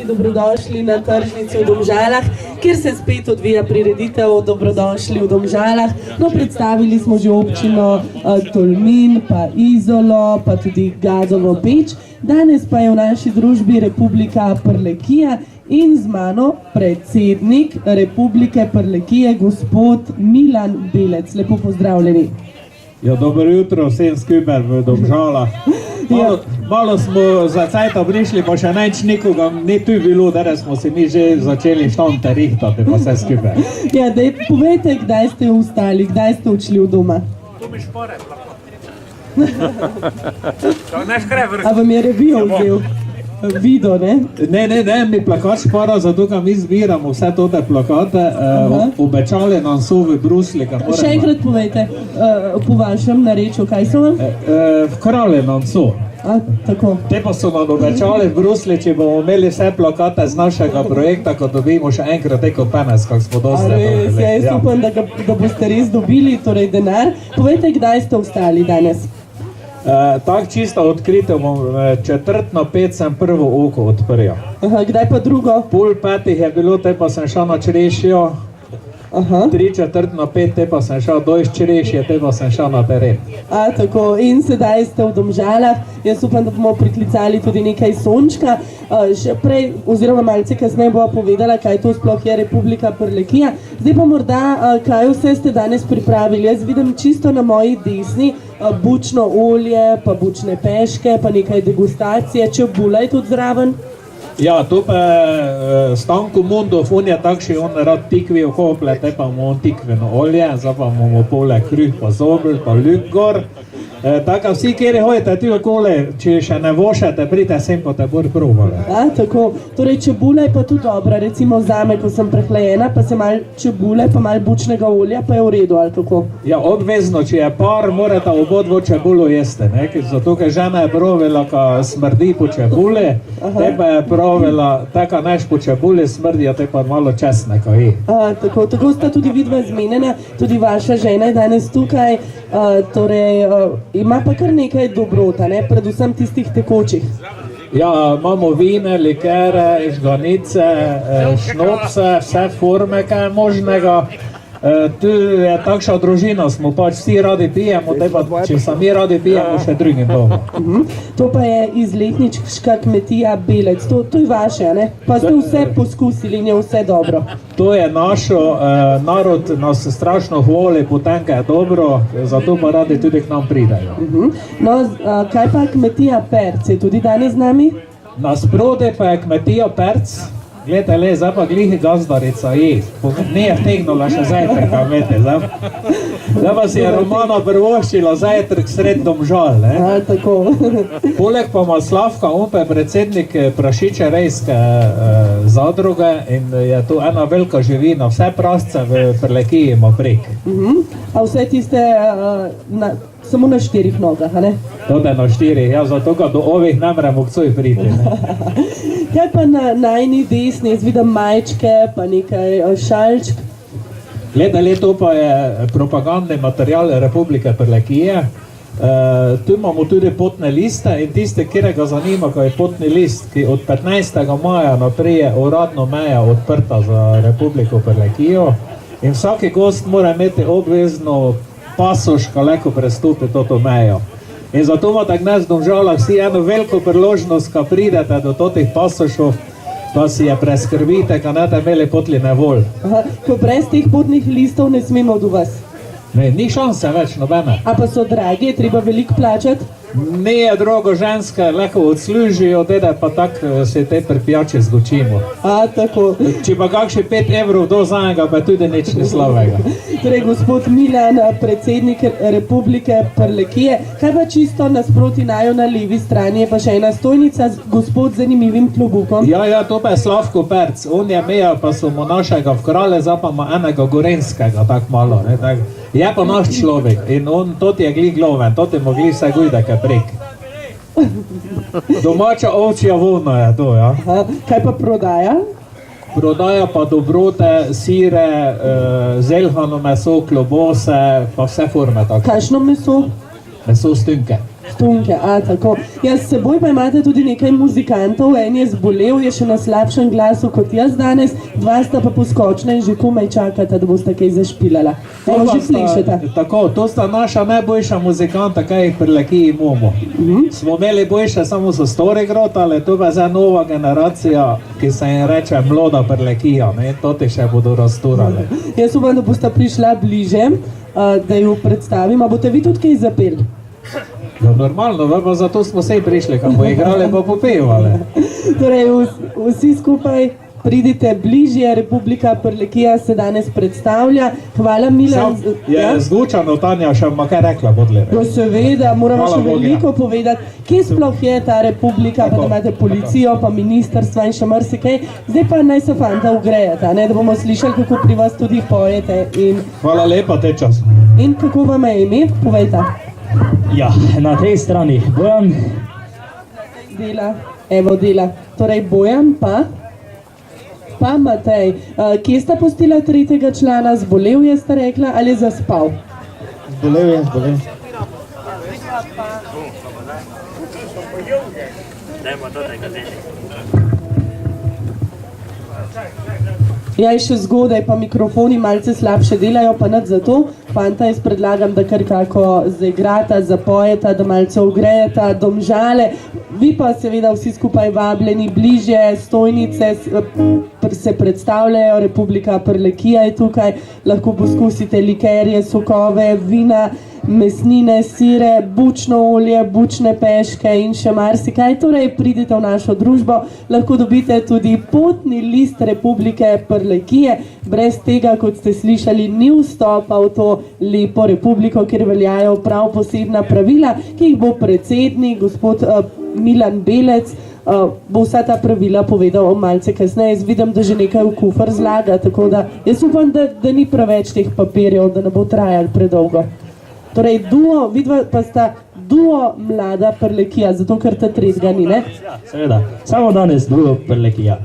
Dobrodošli na tržnici v Domžalah, kjer se spet odvija prireditev Dobrodošli v Domžalah. No, predstavili smo že občino Tolmin, pa Izolo, pa tudi Gazovo Peč. Danes pa je v naši družbi Republika Prlekija in z mano predsednik Republike Prlekije, gospod Milan Belec. Lepo pozdravljeni. Ja, dobro jutro vsem skupaj v Domžalah. Malo smo za cajta prišli, pa še nič nikoga ni tu bilo, da smo se mi že začeli štante rihtati, pa vse skupaj. Ja, daj, povejte, kdaj ste vstali, kdaj ste odšli v doma? To mi špore, lahko. A vam je revijo vzel? Video, ne? Ne, mi plakat špora, zato ga mi zbiramo vse tote plakate, obečali nam so v Bruslju. Še enkrat povejte, po vašem narečju, kaj so vam? Vkrali nam so. Tako. Te pa so nam obečali v Bruslju, če bomo imeli vse plakate z našega projekta, ko dobimo še enkrat teko penez, kak smo dosti dobili. Jaz upam, da boste res dobili, torej denar. Povejte, kdaj ste vstali danes? Tak čisto odkrito bom, 4:45 sem prvo oko odprl. Kdaj pa drugo? 4:30 je bilo, te pa sem šel na Črešijo. 3:45, te pa sem šel do iz Črešije, te pa sem šel na teren. Tako, in sedaj ste v Domžalah. Jaz upam, da bomo priklicali tudi nekaj sončka. Še prej, oziroma malce kasneje bova povedala, kaj to sploh je Republika Prlekija. Zdaj pa morda, kaj vse ste danes pripravili. Jaz vidim čisto na moji desni bučno olje, pa bučne peške, pa nekaj degustacije. Čebula je tudi zraven? Ja, to pa je Stanko Mundov, on je takši, on rad tikvi okople, te pa imamo tikveno olje, zdaj pa imamo pole kruh, pa zobel, pa luk gor. Tako vsi, kjeri hojete tu okole, če še ne vošete, pridite sem, pa te bor probali. Tako, torej čebula je pa tudi dobra, recimo zame, ko sem prehlajena, pa se malo čebule, pa malo bučnega olja, pa je v redu, ali kako? Ja, obvezno, če je par, morate obodvo čebulo jeste, ne? Zato, ker žena je provela, ka smrdi po čebuli, te pa je provela, taka neš po čebuli smrdi, a te pa malo česneka je. Tako sta tudi vidva zmenjena, tudi vaša žena je danes tukaj, torej ima pa kar nekaj dobrota, ne? Predvsem tistih tekočih. Ja, imamo vine, likere, žganice, šnopse, vse forme, kaj je možnega. Tu je takša družina, smo pač vsi radi pijemo, te pa če sami radi pijemo, še drugim doma. To pa je izletnička kmetija Belec, to je vaše, ne? Pa ste vse poskusili in je vse dobro. To je našo, narod nas strašno hvali, potem, kaj je dobro, zato pa radi tudi k nam pridajo. No, kaj pa kmetija Perc, je tudi danes z nami? Nasprode pa je kmetija Perc. Glejte, le, zdaj pa glihi gazdarica je, ne je vtegnula še zajtrka, vete, zdaj pa si je Romana prvoščila zajtrk sred Domžal, ne? Tako. Poleg pa ima Slavka, on pa je predsednik prašičerejske zadruge in je to ena velika živina, vse prasce v Prlekiji ima prek. A vse tiste samo na 4 nogah, a ne? Tode na 4, ja, zato ga do ovih ne moremo k coj priti, ne? Kaj pa na najni desni, jaz vidim majčke, pa nekaj šalčk? Glede, to pa je propagandni material Republike Prlekije. Tu imamo tudi potne liste in tiste, kjer ga zanima, ko je potni list, ki od 15. maja naprej je uradno meja odprta za Republiko Prlekijo in vsaki gost mora imeti obvezno pasoš, ko prestopi toto mejo. In zato imate danes v Domžalah vsi eno veliko priložnost, ko pridete do totih pasošov, pa si je preskrbite, ko ne te imeli potline vol. Ko brez teh potnih listov ne smemo do vas? Ne, ni šanse več nobene. A pa so dragi, je treba veliko plačati? Nije drogo ženske, lahko odslužijo, dede pa tako se te prpijače zgočimo. A, tako. Če pa kakšni 5 evrov do zanjega, pa tudi nič ne slavega. Torej, gospod Milan, predsednik Republike Prlekije, kaj pa čisto nasproti naju na levi strani, je pa še ena stojnica, gospod z zanimivim klobukom. Ja, to pa je Slavko Perc, on je imel, pa so mu našega vkrale, zdaj pa ima enega gorenskega, tako malo, ne, tak. Je pa naš človek in on, tot je gli gloven, tot je mogli vse gujdake prek. Domača ovčja volna je to, ja. Aha, kaj pa prodaja? Prodaja pa dobrote, sire, zelhano meso, klobose, pa vse forme tako. Kakšno meso? Meso stunke. Stunke, a tako. Ja, s seboj pa imate tudi nekaj muzikantov, en je zbolel, je še na slabšem glasu kot jaz danes, dva sta pa poskočna in že komaj čakata, da boste kaj zašpilala. Evo, že plešeta. Tako, to sta naša najboljša muzikanta, kaj jih pri Lekiji imamo. Smo imeli boljše, samo so stari grotali, to pa je zdaj nova generacija, ki se jim reče mloda pri Lekija, ne, to ti še bodo rasturali. Jaz upam, da boste prišla bliže, da jo predstavim, a boste vi tudi kaj zapeli? Ja, normalno, pa zato smo vsej prišli, ko bomo igrali pa popevali. Torej, vsi skupaj pridite bližje, Republika Prlekija se danes predstavlja. Hvala, Milan. Je zvučano, Tanja, še ima kaj rekla, bodle. No, seveda, moramo še veliko povedati, kje sploh je ta republika, pa da imate policijo, pa ministrstva in še marsikaj. Zdaj pa naj se fanta ugrejete, ne, da bomo slišali, kako pri vas tudi pojete. Hvala lepa, te čas. In kako vam je ime? Povejte. Ja, na tej strani Bojan. Dela, evo Dela. Torej Bojan pa Matej. Kje sta pustila tretjega člana? Zbolel je, sta rekla, ali je zaspal? Zbolel je. Ja, je še zgodaj, pa mikrofoni malce slabše delajo, pa nad zato. Fanta, jaz predlagam, da kar kako zaigrata, zapojeta, da malce ugrejeta Domžale. Vi pa seveda vsi skupaj vabljeni bližje, stojnice se predstavljajo, Republika Prlekija je tukaj, lahko poskusite likerje, sokove, vina, mesnine, sire, bučno olje, bučne peške in še marsikaj. Torej, pridite v našo družbo, lahko dobite tudi potni list Republike Prlekije. Brez tega, kot ste slišali, ni vstopa v to lepo republiko, kjer veljajo prav posebna pravila, ki jih bo predsednik, gospod Milan Belec, bo vsa ta pravila povedal malce kasneje. Jaz vidim, da že nekaj v kufr zlaga, tako da jaz upam, da ni preveč teh papirjev, da ne bo trajalo predolgo. Torej, duo, vidva pa sta duo Mlada Prlekija, zato ker ta tretjega ni, ne? Seveda, samo danes duo Prlekija.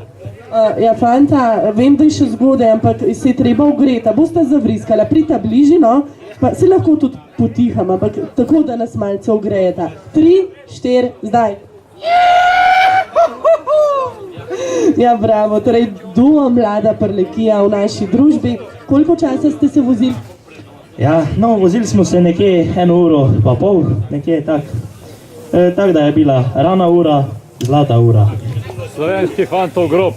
Ja, fanta, vem, da je še zgodaj, ampak se je treba ugreti. Boste zavriskala, pridite bližje, no? Pa se lahko tudi potiham, ampak tako, da nas malce ugrejeta. 3, 4, zdaj. Ja, bravo, torej duo Mlada Prlekija v naši družbi. Koliko časa ste se vozili? Ja, no, vozili smo se nekje 1 uro pa pol, nekje tako. Tako da je bila rana ura, zlata ura. Slovenski fantov grob.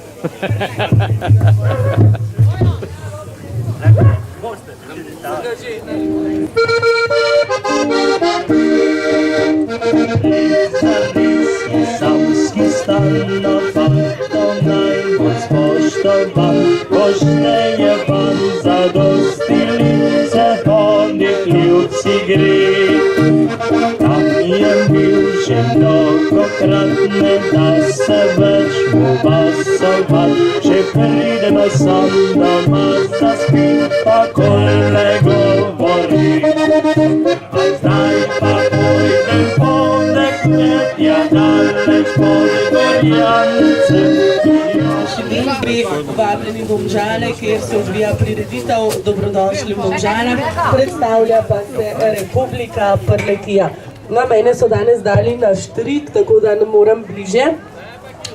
Samski stan na fanto najbolj spoštovan, pošteje pan zadosti lice, onih ljubci gre. Tam je bil že mnogokrat, ne da se več mu vasovat, že pride na sam doma zaspi, pa kole govori. A zdaj pa pojde ponek kmetja daleč pod Gorjancem. Družbi vabljeni Domžale, kjer se odvija prireditev Dobrodošli v Domžalah, predstavlja pa se Republika Prlekija. No, mene so danes dali na štrik, tako da ne moram bliže.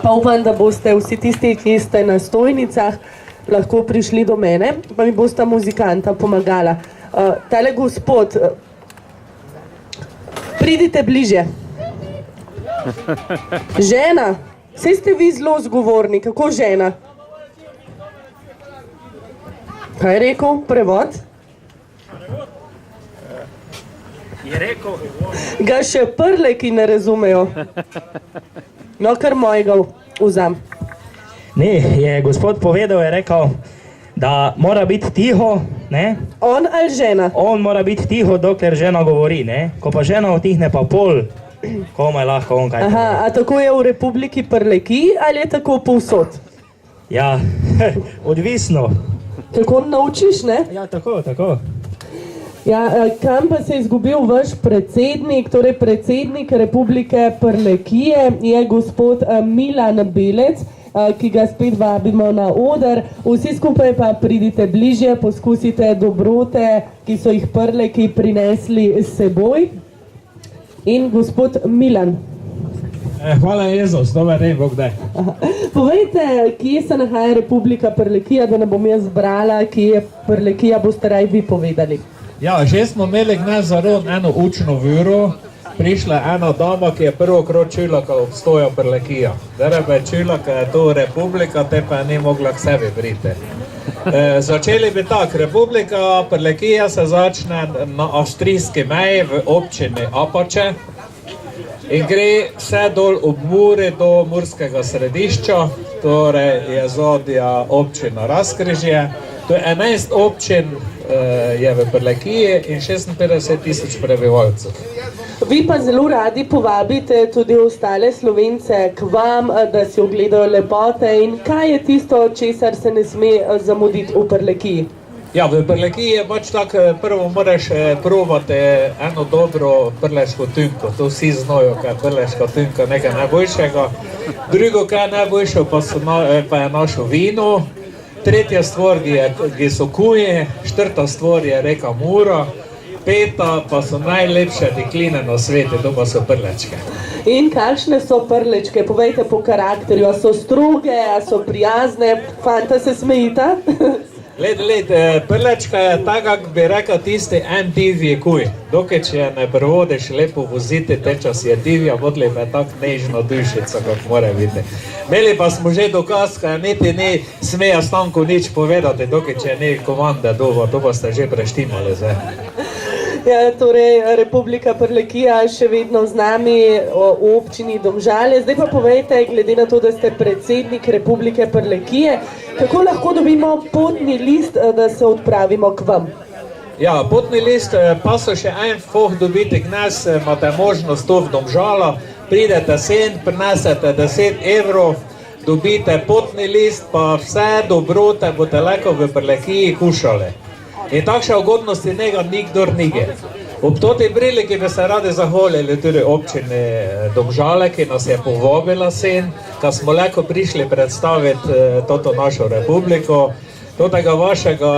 Pa upam, da boste vsi tisti, ki ste na stojnicah, lahko prišli do mene, pa mi bosta muzikanta pomagala. Tale gospod, pridite bliže. Žena, saj ste vi zelo zgovorni, kako žena? Kaj je rekel? Prevod? je rekel, Ga še prleki ne razumejo. No, kar mojega vzam. ne, je gospod povedal, je rekel, da mora biti tiho, ne? On ali žena? On mora biti tiho, dokler žena govori, ne? Ko pa žena utihne pa pol, komaj lahko on kaj Aha, pove. a tako je v Republiki Prlekiji ali je tako povsod? Ja, odvisno. Kako naučiš, ne? Ja, tako. Ja, kam pa se je izgubil vaš predsednik, torej predsednik Republike Prlekije je gospod Milan Belec, ki ga spet vabimo na oder. Vsi skupaj pa pridite bližje, poskusite dobrote, ki so jih Prleki prinesli s seboj. In gospod Milan. Hvala Jezus, dober dan, Bog daj. Povejte, kje se nahaja Republika Prlekija, da ne bom jaz brala, kje je Prlekija, boste raj vi povedali. Ja, že smo imeli gnez zaron eno učno viro, prišla ena dama, ki je prvokrat čula, ko obstoja Prlekija. Zdaj pa je čula, ko je to republika, te pa je ni mogla k sebi priti. Začeli bi tako, Republika Prlekija se začne na avstrijski meji v občini Apače in gre vse dol ob Muri do Murskega središča, torej je zadnja občina Razkrižje. To je 11 občin je v Prlekiji in 56 000 prebivalcev. Vi pa zelo radi povabite tudi ostale Slovence k vam, da si ogledajo lepote in kaj je tisto, česar se ne sme zamuditi v Prlekiji? Ja, v Prlekiji je pač tako, prvo moraš probati eno dobro prleško tunko, to vsi znajo, kaj je prleška tunka, nekaj najboljšega. Drugo, kaj je najboljše, pa je naše vino. Tretja stvar ki so kuje, četrta stvar je reka Mura, peta pa so najlepše dekline na svetu, to pa so prlečke. In kakšne so prlečke? Povejte po karakterju, a so stroge, a so prijazne, fanta se smejita? Prlečka je taka, bi rekel, tisti en divji kuj. Dokaj, če je ne prevodiš lepo voziti, te čas je divja, vodli pa je tak nežno dušica, kot mora biti. Imeli pa smo že dokaz, kaj niti ni smeja Stanku nič povedati, dokaj, če ni komanda doma, to pa ste že preštimali zdaj. Ja, torej, Republika Prlekija še vedno z nami v občini Domžale. Zdaj pa povejte, glede na to, da ste predsednik Republike Prlekije, kako lahko dobimo potni list, da se odpravimo k vam? Ja, potni list pa so še en foh dobiti gnez, imate možnost to v Domžala, pridete sen, prinesete 10 evrov, dobite potni list, pa vse dobrote boste lahko v Prlekiji kušali. In takšne ugodnosti njega nikdor nige. Ob toti priliki bi se radi zahvalili tudi občini Domžale, ki nas je povabila sen, ko smo lahko prišli predstaviti toto našo republiko, totega vašega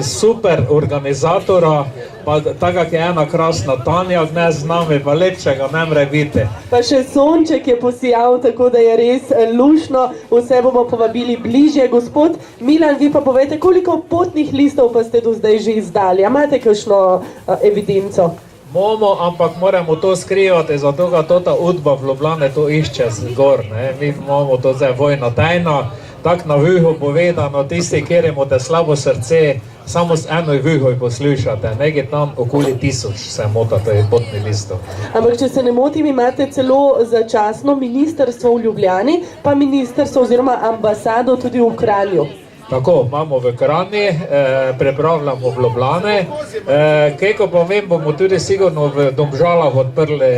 super organizatora, pa taka, ki je ena krasna Tanja gnez z nami, pa lepšega ne more biti. Pa še sonček je posijal, tako da je res lušno, vse bomo povabili bližje. Gospod Milan, vi pa povejte, koliko potnih listov pa ste do zdaj že izdali? A imate kakšno evidenco? Bomo, ampak moramo to skrivati, zato ga tota udba v Ljubljane to išče zgor, ne? Mi imamo to zdaj vojna tajna, tako na vihu povedano, tisti, kjer imate slabo srce, samo z enoj vihoj poslušate, nekaj tam okoli 1000 se motate potni listov. Ampak, če se ne motim, imate celo začasno ministrstvo v Ljubljani, pa ministrstvo oziroma ambasado tudi v Kranju. Tako, imamo v Kranji, pripravljamo v Ljubljane, kako pa vem, bomo tudi sigurno v Domžalah odprli,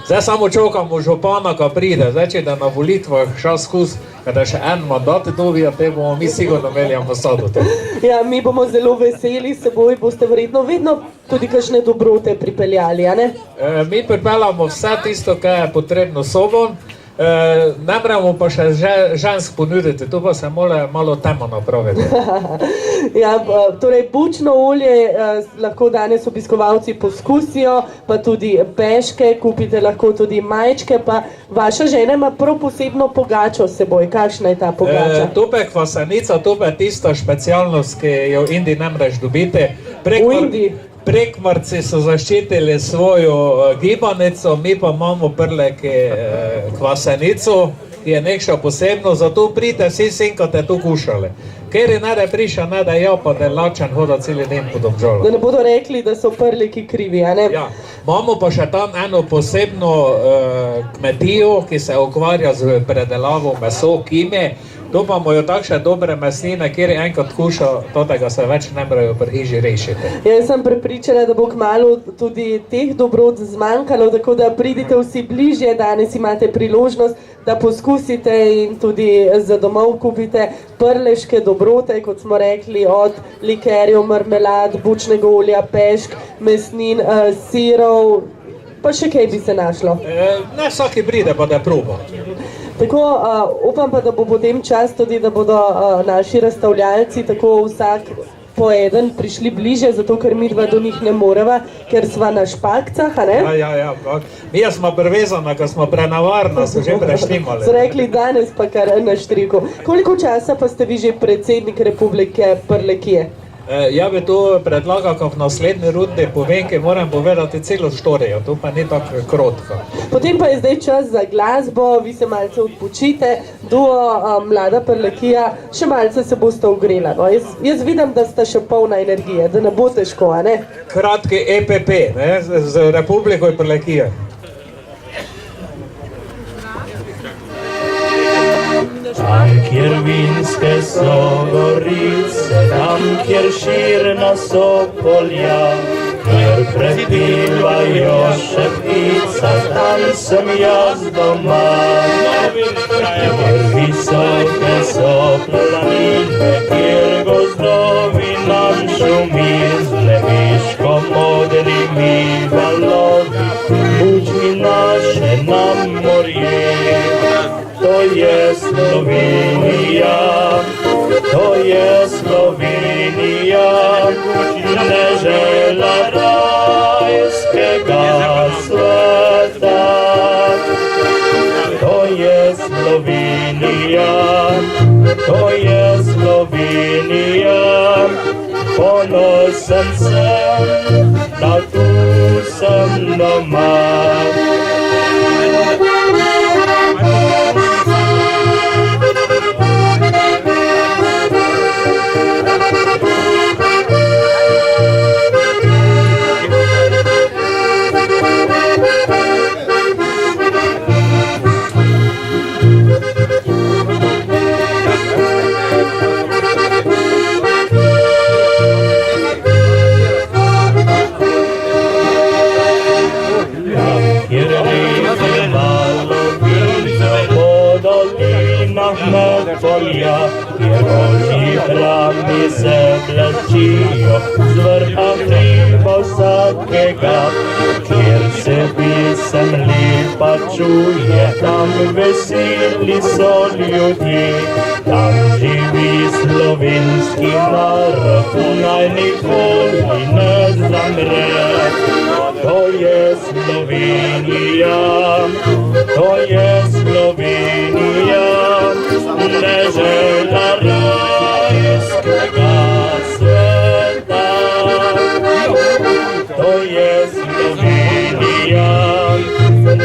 zdaj samo čakamo župana, ko pride, zdaj če da na volitvah šel skozi, kada še en mandat dobijo, te bomo mi sigurno imeli ambasado. Ja, mi bomo zelo veseli, s seboj boste verjetno vedno tudi kakšne dobrote pripeljali, a ne? Mi pripeljamo vse tisto, kar je potrebno sobom, ne moremo pa še žensk ponuditi, to pa se mora malo tema napraviti. Ja, torej bučno olje lahko danes obiskovalci poskusijo, pa tudi peške, kupite lahko tudi majčke, pa vaša žena ima prav posebno pogačo s seboj. Kakšna je ta pogača? To pa je kvasanica, to pa je tista specialnost, ki jo v Indiji ne moreš dobiti. V Indiji? Prekmurci so zaščitili svojo gibanico, mi pa imamo Prleki kvasenico, ki je nekšo posebno, zato pridite vsi sem, ko te tu kušali. Ker je ne da priša, ne da ja, pa da je lačen hoda celi dan po Domžalah. Da ne bodo rekli, da so Prleki krivi, a ne? Ja, imamo pa še tam eno posebno kmetijo, ki se ukvarja z predelavo meso, kime. Tu pa imajo takšne dobre mesnine, kjer je enkrat kušal, tega se več ne morajo pri hiži rešiti. Jaz sem prepričana, da bo kmalu tudi teh dobrot zmanjkalo, tako da pridite vsi bližje, danes imate priložnost, da poskusite in tudi za domov kupite prleške dobrote, kot smo rekli, od likerjev, marmelad, bučnega olja, pešk, mesnin, sirov, pa še kaj bi se našlo. Ne vsaki pride, pa da proba. Tako, upam pa, da bo potem čas tudi, da bodo naši razstavljalci tako vsak po eden prišli bliže, zato ker mi dva do njih ne moreva, ker sva na špakcah, a ne? Ja, mi smo prevezana, ko smo prenavarna, so že preštimali. So rekli danes pa kar na štriku. Koliko časa pa ste vi že predsednik Republike Prlekije? Ja bi to predlagal, ko v naslednji rundi povem, ki moram povedati celo štorijo, to pa ni tako krotko. Potem pa je zdaj čas za glasbo, vi se malce odpočite, duo Mlada Prlekija, še malce se boste ogrela. No? Jaz vidim, da ste še polna energije, da ne bo težko, a ne? Kratki EPP, ne, z Republiko Prlekije. Tam, kjer vinske so gorice, tam, kjer širna so polja, kjer prebivajo še ptica, tam sem jaz doma. Kjer visoke so planine, kjer gozdovi nam šumi, z leviško modrimi valovi, bučmi naše nam morje. To je Slovenija, to je Slovenija, dežela rajskega sveta. To je Slovenija, to je Slovenija, ponosen sem, da tu sem doma. Polja, kjer oči hrami se bleščijo, z vrha hriba vsakega, kjer se pisem lipa čuje, tam veseli so ljudje, tam živi slovenski narod, naj nikoli ne zamre. To je Slovenija, to je Slovenija, dežela rajskega sveta. To je Slovenija,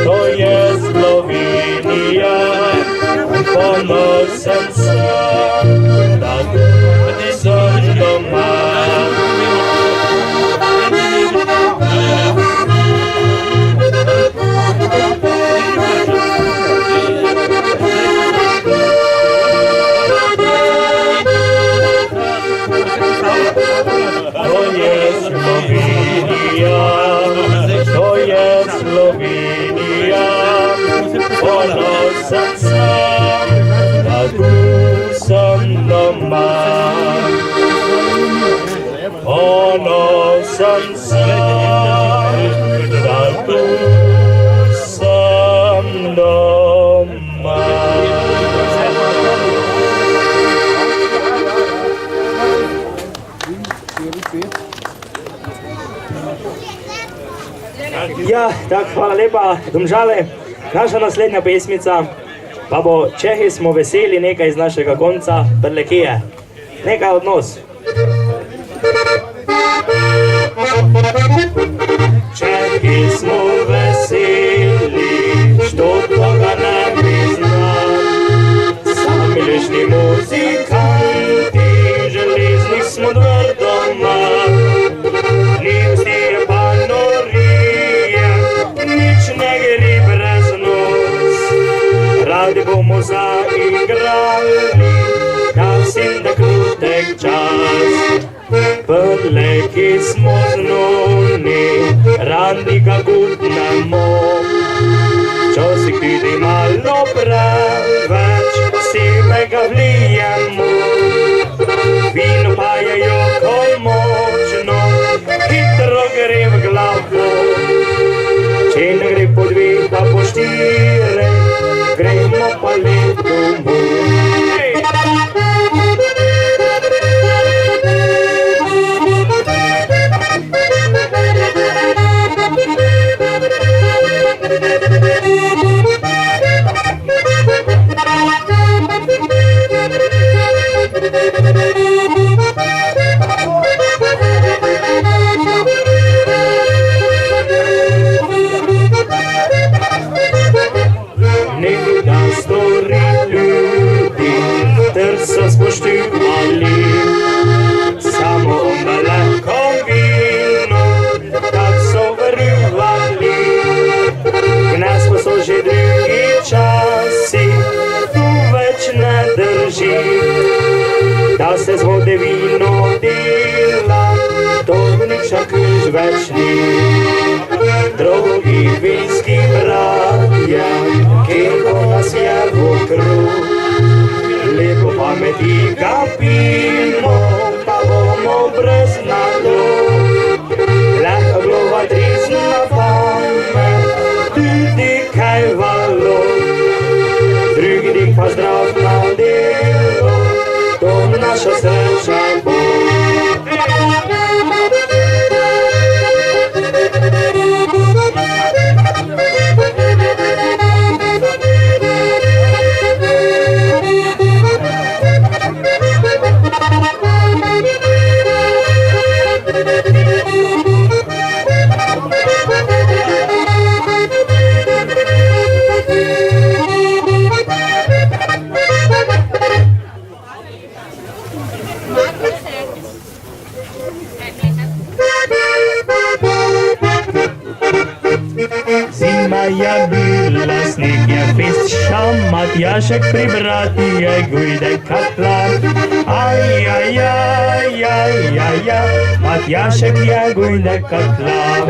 to je Slovenija, ponosen sem, da sem doma. To je Slovenija, ponosen sem, da tu sem doma. Ponosen sem, da tu sem doma. Ja, tako, hvala lepa, Domžale. Naša naslednja pesmica pa bo Čehi smo veseli, nekaj iz našega konca Prlekije. Nekaj od nas. Čehi smo veseli, što toga ne bi znali. prosim, da krutek čas. Prleki smo znuni, randi ga gudnemo. Včasih tudi malo preveč, sebega vlijemo. Vino pa je jokoj močno, hitro gre v glavo. Če ne gre po dveh, pa po štire, gremo pa let domov. Samo mleko vino, tak so vrvali. V nas pa so že drugi časi, tu več ne drži. Da se z vode vino dela, to ničak nič več ni. Drogi vinski bratje, kjerko nas je v okrog, lepo pameti ga pimo, pa bomo brez nalog. Lahko glova trizna pamet, tudi kaj valov. Drugi dik pa zdrav na delo, to naša sreča bo. Zima je bila, sneg je fest šam, Matjašek pri brati je gujde katlan. Matjašek je gujde katlan.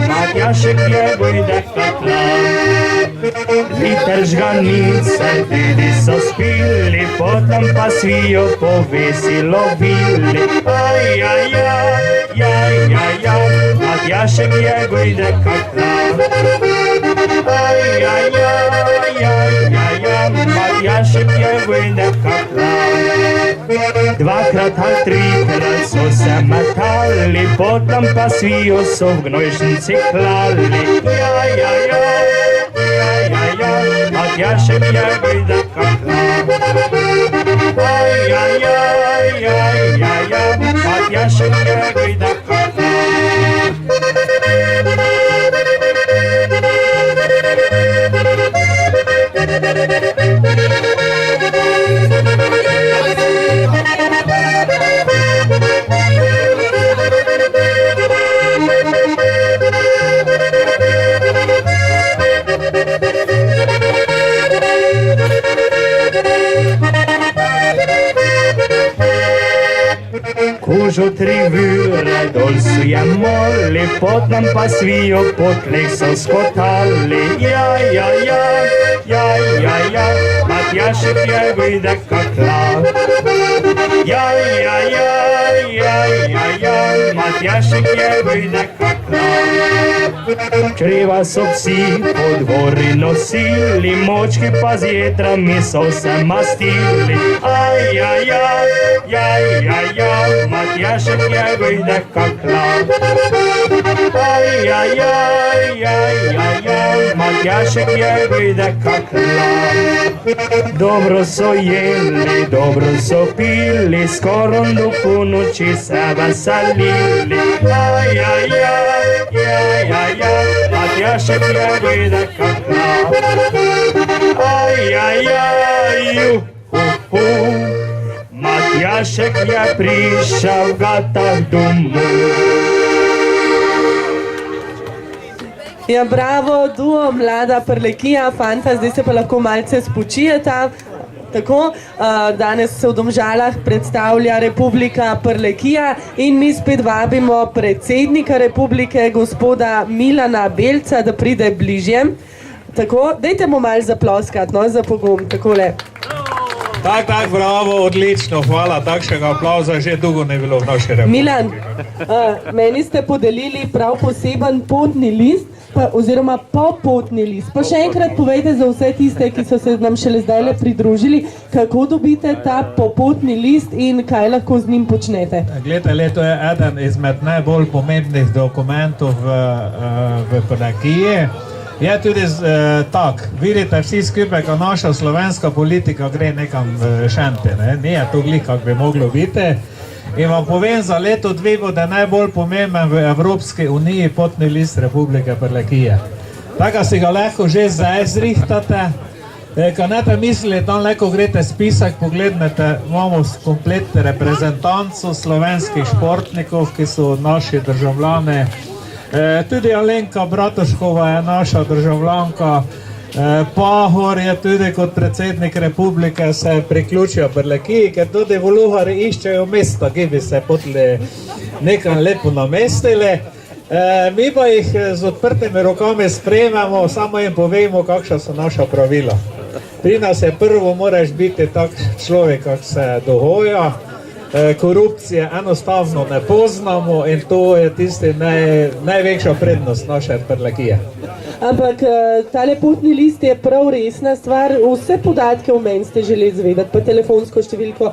Matjašek je gujde katlan. Liter žganice tudi so spili, potom pa svijo po veselo bili. Matjašek je gujde katlan. Matjašek je gujde katlan. Dvakrat ali trikrat so se metali, potom pa svijo so v gnojšnici klali. Matjašek je gujde katlan. Matjašek je gujde katlan. Kužo tri vure dol su je moli, potom pa svijo po tleh so skotali. Matjašek je gujde katlan. Matjašek je gujde katlan. Čreva so psi po dvori nosili, močki pa z jetrami so se mastili. Matjašek je gujde katlan. Matjašek je gujde katlan. Dobro so jeli, dobro so pili, skoro do ponoči se veselili. Matjašek je gujde katlan. Matjašek je prišel gatah domov. Ja, bravo, duo, mlada Prlekija, fanta, zdaj se pa lahko malce spočijeta. Tako, danes se v Domžalah predstavlja Republika Prlekija in mi spet vabimo predsednika Republike, gospoda Milana Belca, da pride bližje. Tako, dajte mu malo zaploskati, no, za pogum, takole. Tak, bravo, odlično, hvala, takšnega aplauza že dolgo ne bilo v naši republiki. Milan, meni ste podelili prav poseben potni list, oziroma popotni list. Pa še enkrat povejte za vse tiste, ki so se nam šele zdajle pridružili, kako dobite ta popotni list in kaj lahko z njim počnete. Glejte, to je eden izmed najbolj pomembnih dokumentov v Prlekiji. Je tudi tak, vidite vsi skupaj, ko naša slovenska politika gre nekam v šempe, ne? Nije to glih, kak bi moglo biti. In vam povem, za leto 2 bude najbolj pomemben v Evropski uniji potni list Republike Prlekije. Tako si ga lahko že zdaj zrihtate. Ko nete mislili, tam lahko greste spisek, poglednete, imamo komplet reprezentanco slovenskih športnikov, ki so naši državljani. Tudi Alenka Bratuškova je naša državljanka, Pahor je tudi kot predsednik republike se priključil Prlekiji, ker tudi voluhari iščejo mesta, ki bi se potli nekam lepo namestili. Mi pa jih z odprtimi rokami sprejmemo, samo jim povemo, kakšna so naša pravila. Pri nas je prvo, moraš biti tak človek, kak se dohoja. Korupcije enostavno ne poznamo in to je tisti največja prednost naše Prlekije. Ampak tale potni list je prav resna stvar, vse podatke o meni ste želeli zvedati, pa telefonsko številko,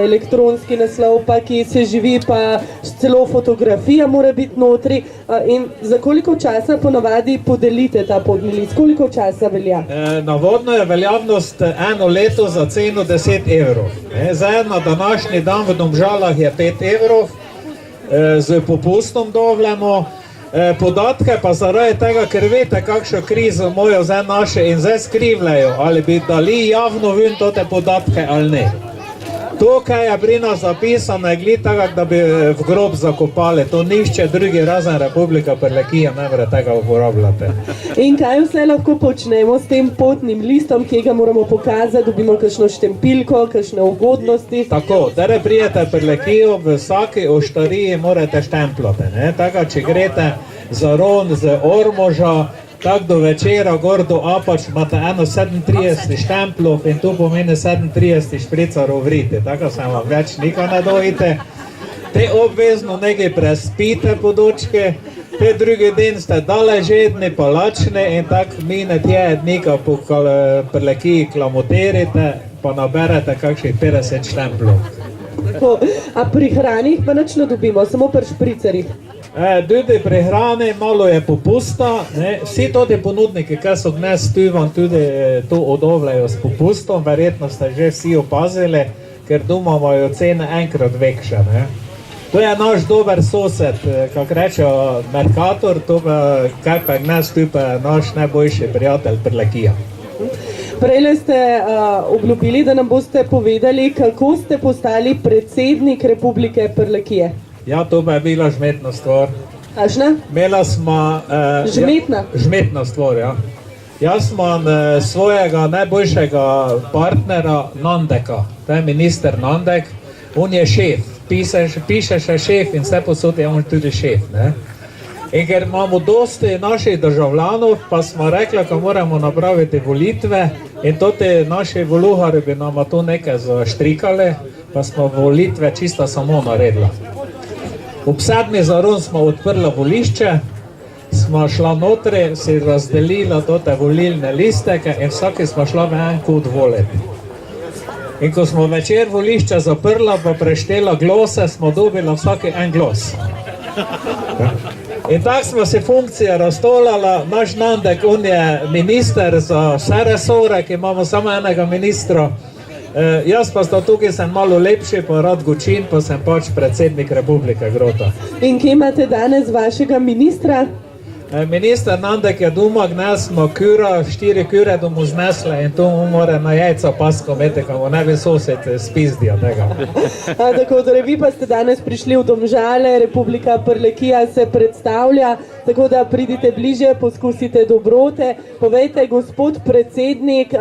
elektronski naslov, pa ki se živi, pa celo fotografija mora biti notri. In za koliko časa ponavadi podelite ta potni list, koliko časa velja? Navodno je veljavnost 1 leto za ceno 10 evrov. Zdaj na današnji dan v Domžalah je 5 evrov, z popustom dovljamo. Podatke pa zaradi tega, ker veste, kakšno krizo mojo zdaj naše in zdaj skrivljajo, ali bi dali javno ven tote podatke ali ne. To, kaj je pri nas zapisano, je glih tako, da bi v grob zakopali. To nišče drugi razen Republika Prlekija ne more tega uporabljati. In kaj vse lahko počnemo s tem potnim listom, ki ga moramo pokazati, dobimo kakšno štempilko, kakšne ugodnosti? Tako, da prijete Prlekijo, v vsaki oštariji morate štempljati. Tako, če greste za Ron, z Ormoža, tako do večera, gor do Apač, imate 37 štempljov in to pomeni 37 špricarov vriti. Tako se vam več nikaj ne dojite. Te obvezno nekaj prespite po dočke, te drugi dan ste dale žedni, pa lačni in tako mine tje dnika po Prlekiji klamoterite, pa naberete kakšnih 50 štempljov. A pri hranih pa nič ne dobimo, samo pri špricarjih? Tudi pri hrani malo je popusta, vsi tudi ponudniki, ki so dnes tu vam tudi to odovljajo s popustom, verjetno ste že vsi opazili, ker doma imajo cene enkrat vekše. To je naš dober sosed, kak rečejo Mercator, to pa kaj pa dnes tu pa naš najboljši prijatelj Prlekija. Prejle ste obljubili, da nam boste povedali, kako ste postali predsednik Republike Prlekije. Ja, to pa je bila žmetna stvar. Kašna? Imela smo... Žmetna? Žmetna stvar, ja. Jaz imam svojega najboljšega partnera Nandeka, to je minister Nandek. On je šef, piše še šef in vse posod je on tudi šef. In ker imamo dosti naših državljanov, pa smo rekli, ko moramo napraviti volitve in toti naši voluhari bi nam to nekaj zaštrikali, pa smo volitve čisto samo naredili. Ob 7. za Ron smo odprli volišče, smo šla notri, si razdelila tote volilne listeke in vsaki smo šla v en kut voliti. In ko smo večer volišče zaprla, pa preštela glose, smo dobila vsaki en glas. In tako smo si funkcije razstolala, naš Nandek, on je minister za vse resore, ki imamo samo enega ministra. Jaz pa sta tukaj sem malo lepši, pa rad gočin, pa sem pač predsednik Republike Grota. In kje imate danes vašega ministra? Minister Nandek je doma, gnes smo kura, 4 kure domu znesle in to mu mora na jajca pasko imeti, ko mu ne bi sosed spizdijo tega. Tako, torej vi pa ste danes prišli v Domžale, Republika Prlekija se predstavlja, tako da pridite bliže, poskusite dobrote. Povejte, gospod predsednik,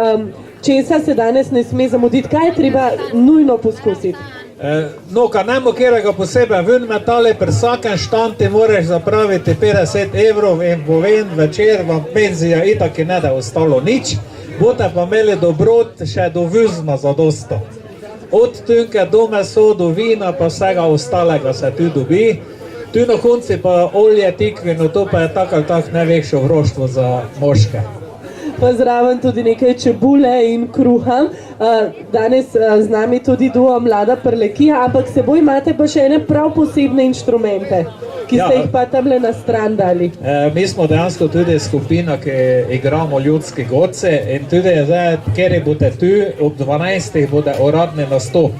česa se danes ne sme zamuditi, kaj je treba nujno poskusiti? No, kad nemo kjerega posebej ven metale, pri vsakem štanti moraš zapraviti 50 evrov in povem večer vam penzija itak ne da ostalo nič, boste pa imeli dobrot še do vizma zadosto. Od tunke do meso, do vina pa vsega ostalega se tu dobi. Tu na konci pa olje, tikvino, to pa je tak ali tak največje vroštvo za moške. Pa zraven tudi nekaj čebule in kruha. Danes z nami tudi duo Mlada Prlekija, ampak seboj imate pa še ene prav posebne inštrumente, ki ste jih pa tamle na stran dali. Mi smo dejansko tudi skupina, ki igramo ljudski godce in tudi zdaj, kjer boste tu, ob 12. bude uradni nastop.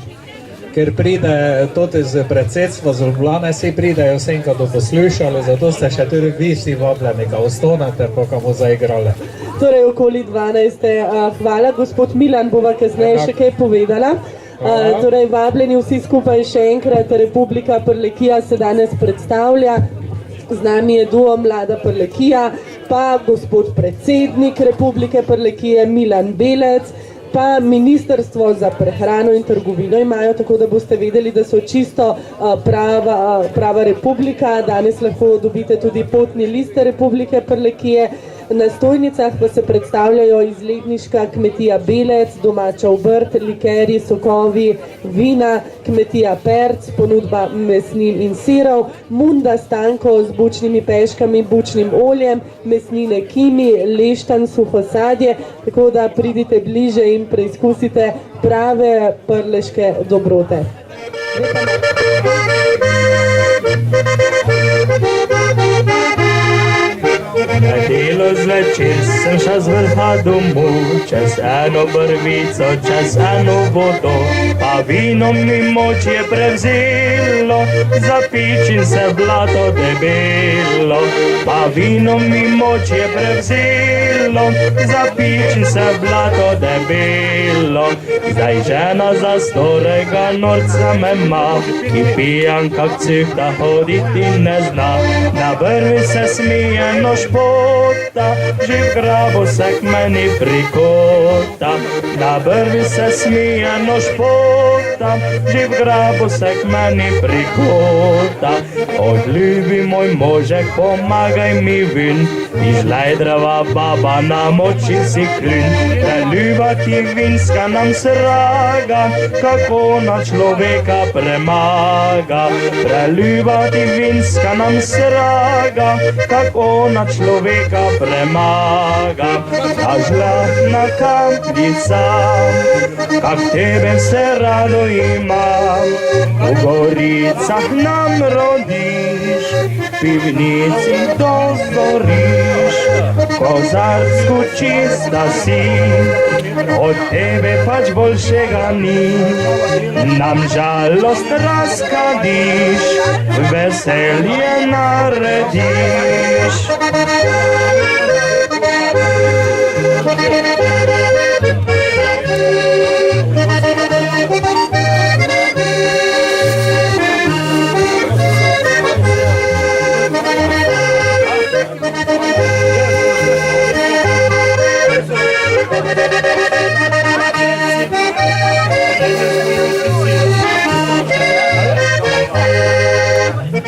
Ker pride tudi z predsedstva, z Ljubljane, vsi pridejo vsem, ko bo poslušali, zato ste še tudi vi vsi vabljeni, ko ostanete, pa ko bomo zaigrali. Torej okoli 12. Hvala, gospod Milan, bova kasneje še kaj povedala. Torej vabljeni vsi skupaj še enkrat, Republika Prlekija se danes predstavlja. Z nami je duo Mlada Prlekija, pa gospod predsednik Republike Prlekije Milan Belec, pa Ministrstvo za prehrano in trgovino imajo, tako da boste vedeli, da so čisto prava republika. Danes lahko dobite tudi potni list Republike Prlekije. Na stojnicah pa se predstavljajo izletniška kmetija Belec, domača obrt, likeri, sokovi, vina, kmetija Perc, ponudba mesnin in sirov, Munda Stanko z bučnimi peškami, bučnim oljem, mesnine Kimi, Leštan, suho sadje, tako da pridite bliže in preizkusite prave prleške dobrote. Nedelo zvečer sem šel z vrha domov, čez eno brvico, čez eno vodo, pa vino mi moč je prevzelo, zapičim se blato debelo. Pa vino mi moč je prevzelo, zapičim se blato debelo. Zdaj žena za storega norca me ima, ki pijan kak cihta hoditi ne zna. Na vrvi se smije nož pota, že v grabo se k meni prikota. Na brvi se smije nož pota, že v grabo se k meni prikota. Odljubi moj možek, pomagaj mi ven, ti žlajdrava baba namoči si klin. Preljuba ti vinska nam sraga, kako na človeka premaga. Preljuba ti vinska nam sraga, kako na človeka premaga. A žlahna kapljica, kak tebe se rado imam. V goricah nam rodiš, pivnici dozoriš, kozarsko čista si, od tebe pač boljšega ni. Nam žalost razkadiš, veselje narediš.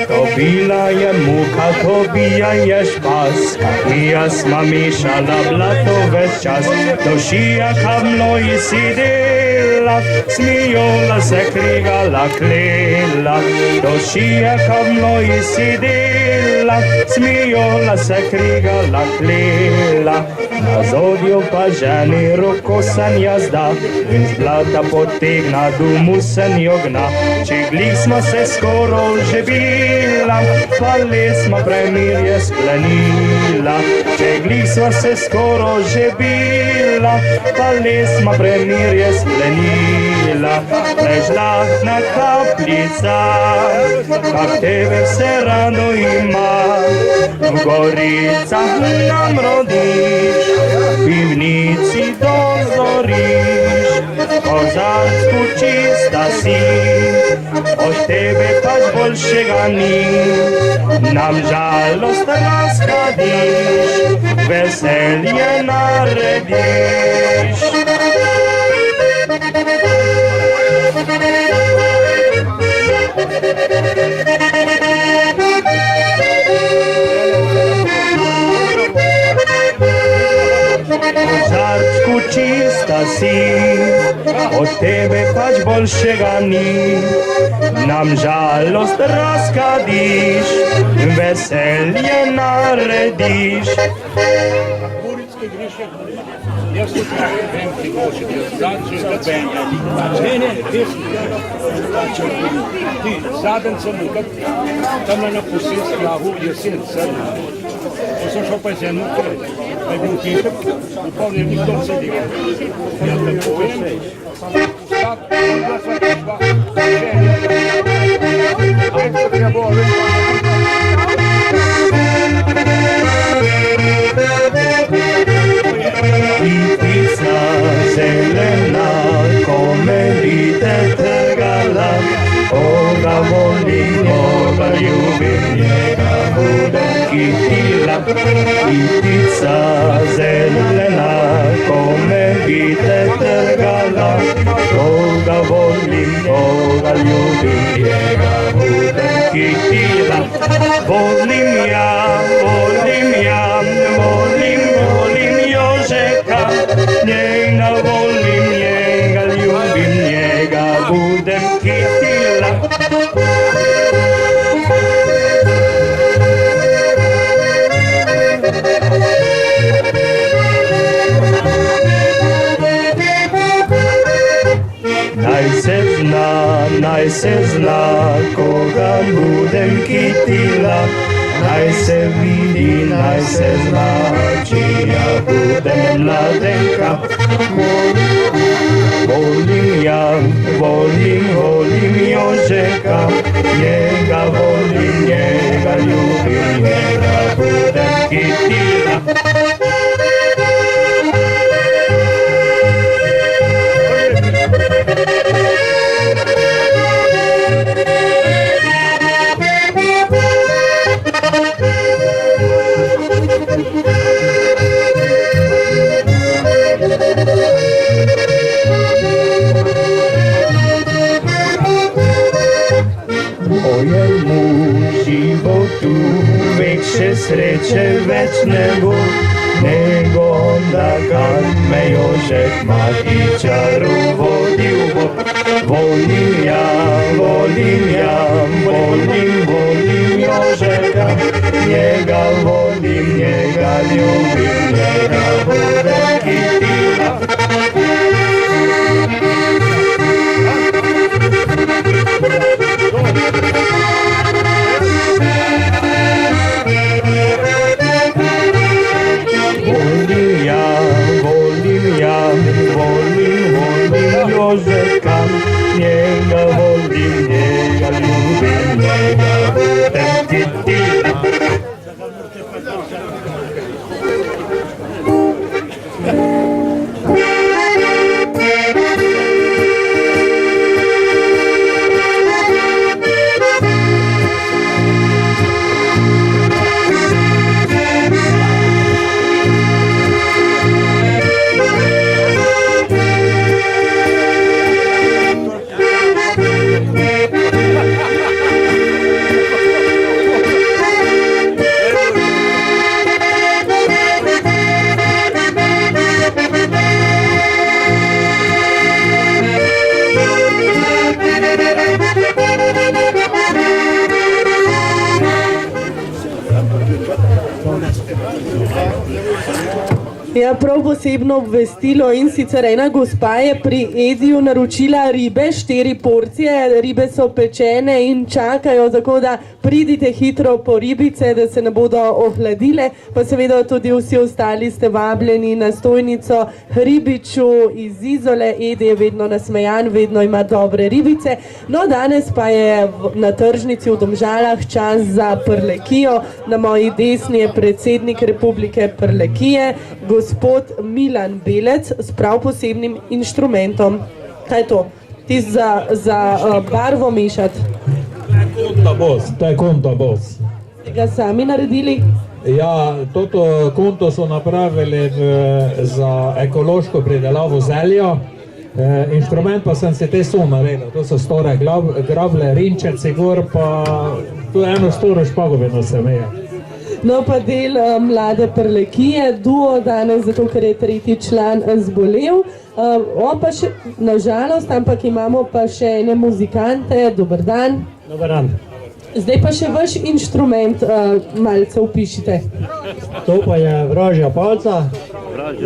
To bila je muka, to bija je špas, kakija sma mišala blato ves čas. Do šijaka mnoji sidela, smijola se krigala klela. Do šijaka mnoji sidela, smijola se krigala klela. Na zodju pa ženi roko sen jazda, in z blata potegna, domu sen jogna. Če glih smo se skoro že bila, pa le smo premirje sklenila. Če glih smo se skoro že bila, pa le smo premirje sklenila. Prežlahna kapljica, kak tebe vse rado ima. V Goricach nam rodiš, v pivnici dozoriš, po Zacku čista si, od tebe pač boljšega ni. Nam žalost razkadiš, veselje narediš. Zacku čista si, od tebe pač boljšega ni. Nam žalost razkadiš, veselje narediš. Jaz se pravi, vem, ti boš, ne, ti zadnj sem nekaj, tam na posil sklavu, jesen, srna. Ko sem šel pa z eno, da je bil petek, upal je nikdo sedel. Ja te povem, vsak, Lipica zelena, kome vite trgala, koga volim, koga ljubim, njega budem kitila. Lipica zelena, kome vite trgala, koga volim, koga ljubim, njega budem kitila. Volim ja, volim ja, volim Jožeka, njega volim, njega ljubim, njega budem kitila. Naj se zna, koga budem kitila. Naj se vidi, naj se zna, čija budem mladenka. Volim ja, volim Jožeka, njega volim, njega ljubim, njega budem kitila. Mojemu životu više sreće več ne bo, nego onda kad me Jožek Matičaru vodil bo. Volim ja, volim Jožeka, njega volim, njega ljubim, njega budem kitila. Volim Jožeka, njega volim, njega ljubim, njega budem kitila. Ja, prav posebno obvestilo in sicer ena gospa je pri Ediju naročila ribe, 4 porcije, ribe so pečene in čakajo, tako da pridite hitro po ribice, da se ne bodo ohladile, pa seveda tudi vsi ostali ste vabljeni na stojnico Ribiču iz Izole. Edi je vedno nasmejan, vedno ima dobre ribice. No, danes pa je na tržnici v Domžalah čas za Prlekijo. Na moji desni je predsednik Republike Prlekije, gospod Milan Belec s prav posebnim inštrumentom. Kaj je to? Tisti za barvo mešati? To je kontabos. Ste ga sami naredili? Ja, toto konto so napravili za ekološko pridelavo zelja. Inštrument pa sem se te sam naredil. To so stare grable, rinčeci gor, pa tu eno storo špagovino sem imel. No, pa del mlade Prlekije, duo danes, zato ker je 3. član zbolel. Pa še, nažalost, ampak imamo pa še ene muzikante. Dober dan. Dobar dan. Zdaj pa še vaš inštrument malce opišite. To pa je vražja palca,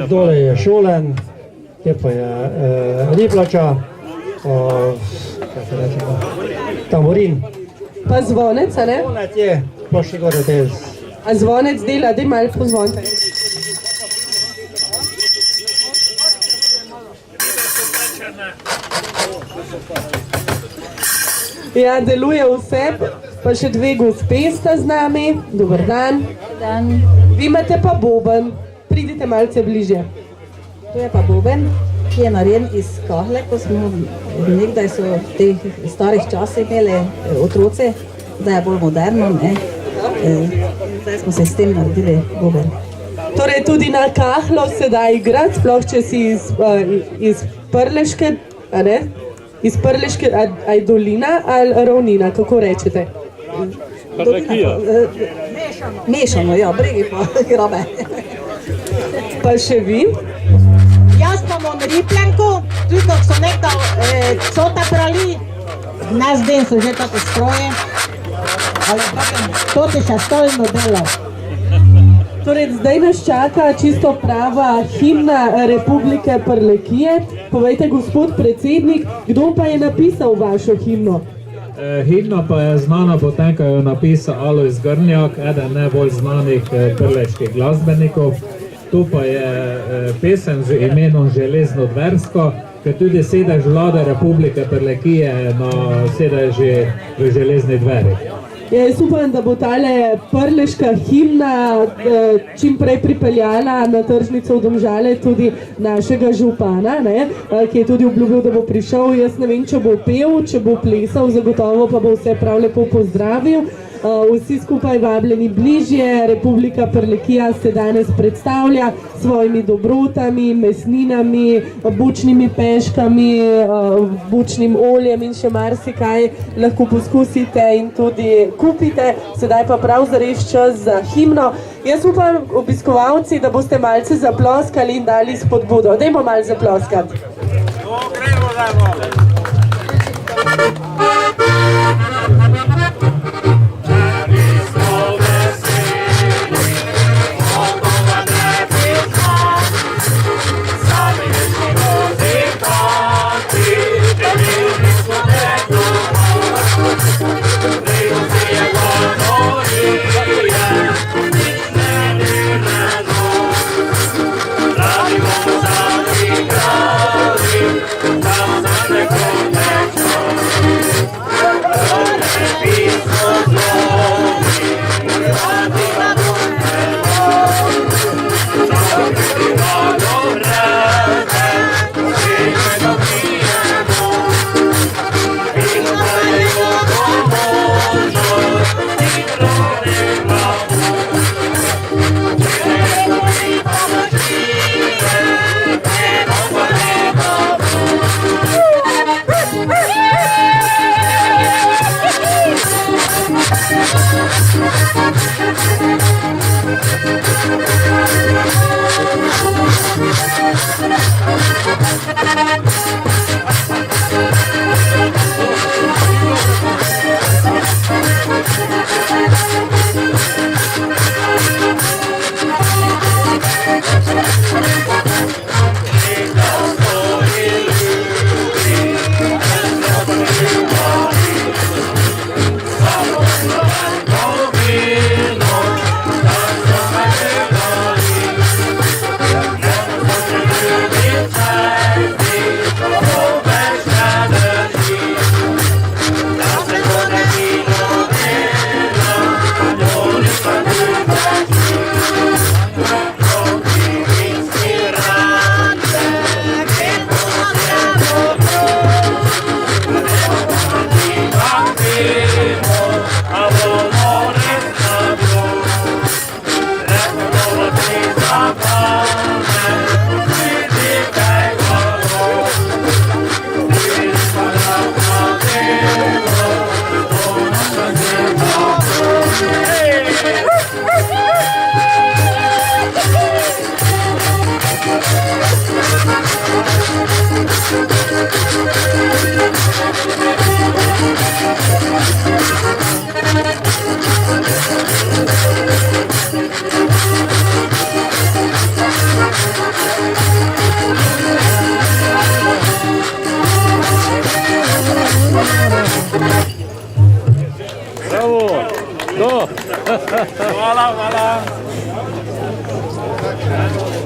dole je šolen, kje pa je riplača, kaj se reče, tamborin. Pa zvonec, a ne? Zvonec je, pa še gore te. A zvonec dela, daj malo pozvonite. Ja, deluje vse, pa še 2 gospe sta z nami. Dober dan. Dan. Vi imate pa boben, pridite malce bliže. To je pa boben, ki je narejen iz kahle, ko smo nekdaj so v teh starih časih imeli otroci, zdaj je bolj moderno, ne? Zdaj smo se s tem naredili boben. Torej tudi na kahlo se da igrati, sploh če si iz Prleške, a ne? Iz Prleške, aj dolina ali ravnina, kako rečete? Prlekija. Mešano, ja, bregi pa grabe. Pa še vi? Jaz pa imam ripljenko, tudi ko so nekdaj cota brali, naš den so že tako stroje, ali to ti še stojno delo. Torej, zdaj nas čaka čisto prava himna Republike Prlekije. Povejte, gospod predsednik, kdo pa je napisal vašo himno? Himna pa je znana potem, ko jo je napisal Alojz Grnjak, eden najbolj znanih prleških glasbenikov. Tu pa je pesem z imenom Železno Dversko, ki tudi sedež vlade Republike Prlekije na sedeži v Železni Dveri. Jaz upam, da bo tale prleška himna čim prej pripeljala na tržnico v Domžale tudi našega župana, ne, ki je tudi obljubil, da bo prišel. Jaz ne vem, če bo pel, če bo plesal, zagotovo pa bo vse prav lepo pozdravil. Vsi skupaj vabljeni bližje. Republika Prlekija se danes predstavlja s svojimi dobrotami, mesninami, bučnimi peškami, bučnim oljem in še marsikaj lahko poskusite in tudi kupite. Sedaj pa prav zares čas za himno. Jaz upam, obiskovalci, da boste malce zaploskali in dali spodbudo. Dajmo malce zaploskati.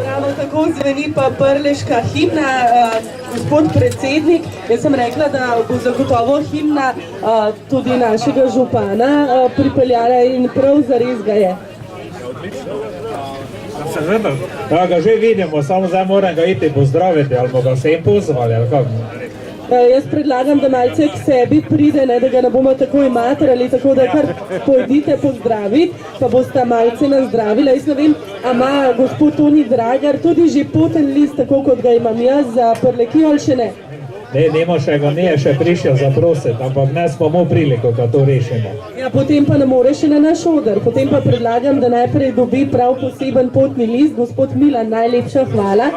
Ravno tako zveni pa prleška himna, gospod predsednik. Jaz sem rekla, da bo zagotovo himna tudi našega župana pripeljala in prav zares ga je. Ja, ga že vidimo, samo zdaj moram ga iti pozdraviti, ali bomo ga vsem pozvali, ali kako? Jaz predlagam, da malce k sebi pride, ne, da ga ne bomo takoj matrali, tako da kar pojdite pozdraviti, pa boste malce nazdravila. Jaz ne vem, a ima gospod Toni Dragar tudi že poten list, tako kot ga imam jaz za Prlekijo, ali še ne? Ne, nima še ga, nije še prišel zaprositi, ampak ne smo mu priliko, da to rešimo. Ja, potem pa ne more še na naš oder. Potem pa predlagam, da najprej dobi prav poseben potni list. Gospod Milan, najlepša hvala.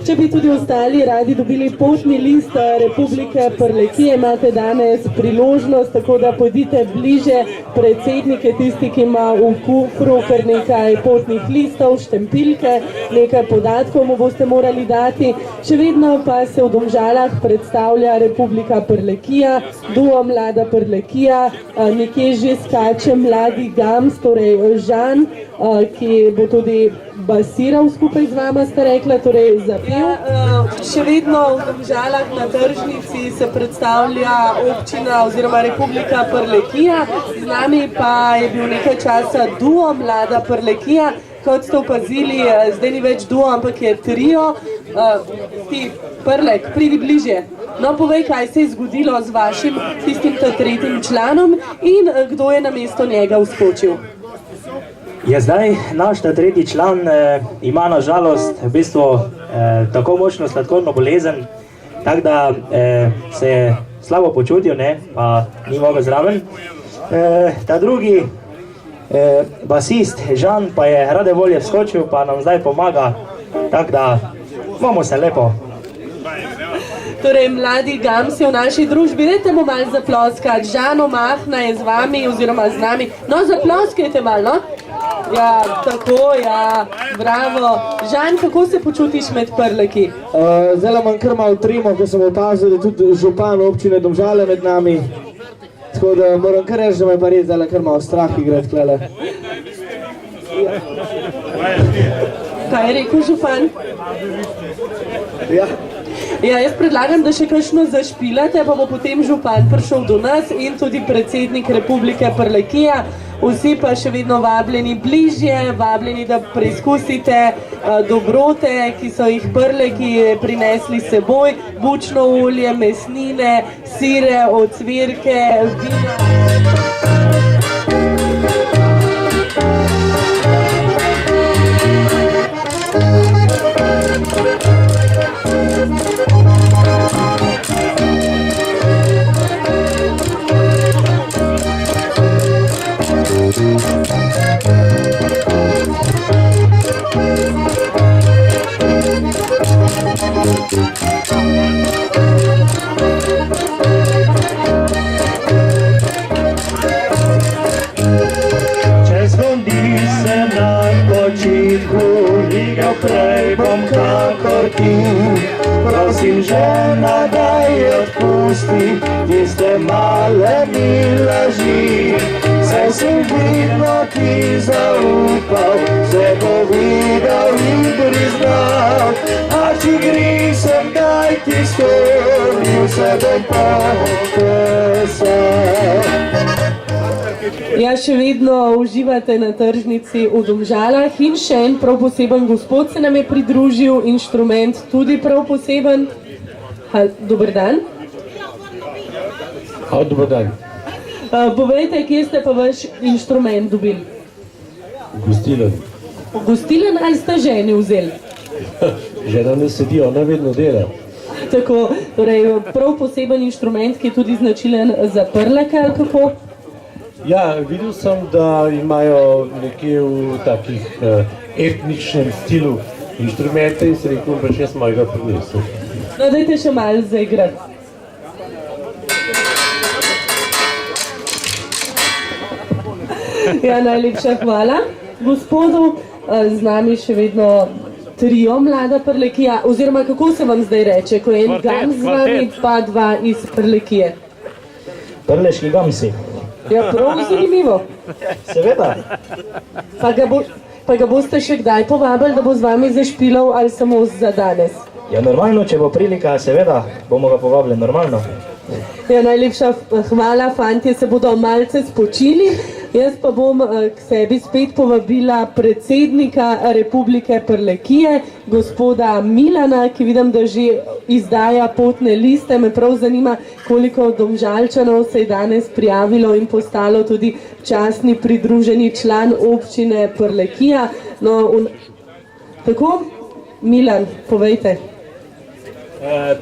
Če bi tudi ostali radi dobili potni list Republike Prlekije, imate danes priložnost, tako da pojdite bliže. Predsednik je tisti, ki ima v kufru kar nekaj potnih listov, štempiljke, nekaj podatkov mu boste morali dati. Še vedno pa se v Domžalah predstavlja Republika Prlekija, duo Mlada Prlekija, nekje že skače mladi Gams, torej Žan, ki bo tudi basiral skupaj z vama, ste rekla, torej zapel. Še vedno v Domžalah na tržnici se predstavlja občina oziroma Republika Prlekija, z nami pa je bil nekaj časa duo Mlada Prlekija. Kot ste opazili, zdaj ni več duo, ampak je trio. Ti, Prlek, pridi bližje. No, povej, kaj se je zgodilo z vašim tistim tretjim članom in kdo je namesto njega vskočil? Ja, zdaj naš tretji član ima na žalost v bistvu tako močno sladkorno bolezen, tako da se je slabo počutil, ne, pa ni mogel zraven. Ta drugi basist Žan pa je rade volje vskočil, pa nam zdaj pomaga, tako da imamo se lepo. Torej, mladi Gams je v naši družbi, dajte mu malo zaploskati. Žano Mahna je z vami oziroma z nami. No, zaploskajte malo, no? Ja, tako, ja, bravo. Žan, kako se počutiš med Prleki? Zdaj imam kar malo tremo, ko sem opazil, da je tudi župan občine Domžale med nami. Tako da moram kar reči, da me pa res zdaj kar malo strah igrati tlele. Kaj je rekel župan? Ja. Ja, jaz predlagam, da še kakšno zašpilate, pa bo potem župan prišel do nas in tudi predsednik Republike Prlekija. Vsi pa še vedno vabljeni bližje, vabljeni, da preizkusite dobrote, ki so jih Prleki prinesli s seboj. Bučno olje, mesnine, sire, ocvirke, vina. Prej bom kakor ti, prosim žena, daj odpusti tiste male mi laži. Saj sem vidno ti zaupal, se bo videl in priznal, a či grisem daj ti storil, se bom pokazal. Ja, še vedno uživate na tržnici v Domžalah in še en prav poseben gospod se nam je pridružil, inštrument tudi prav poseben. Dober dan. Dober dan. Povejte, kje ste pa vaš inštrument dobili? Gostilen. Gostilen ali ste ženi vzeli? Žena ne sedi, ona vedno dela. Tako, torej prav poseben inštrument, ki je tudi značilen za Prleke, ali kako? Ja, videl sem, da imajo nekje v takih etničnem stilu inštrumente in se rekel, pa še smo ga prinesel. No, dajte še malo zaigrati. Ja, najlepša hvala gospodu. Z nami še vedno trio Mlada Prlekija, oziroma kako se vam zdaj reče, ko je en Gams z vami, pa dva iz Prlekije? Prleški Gamsi. Ja, prav zanimivo. Seveda. Pa Pa ga boste še kdaj povabili, da bo z vami zašpilal ali samo za danes? Ja, normalno, če bo prilika, seveda, bomo ga povabili normalno. Ja, najlepša hvala, fantje se bodo malce spočili. Jaz pa bom k sebi spet povabila predsednika Republike Prlekije, gospoda Milana, ki vidim, da že izdaja potne liste. Me prav zanima, koliko Domžalčanov se je danes prijavilo in postalo tudi častni pridruženi član občine Prlekija. No, tako, Milan, povejte.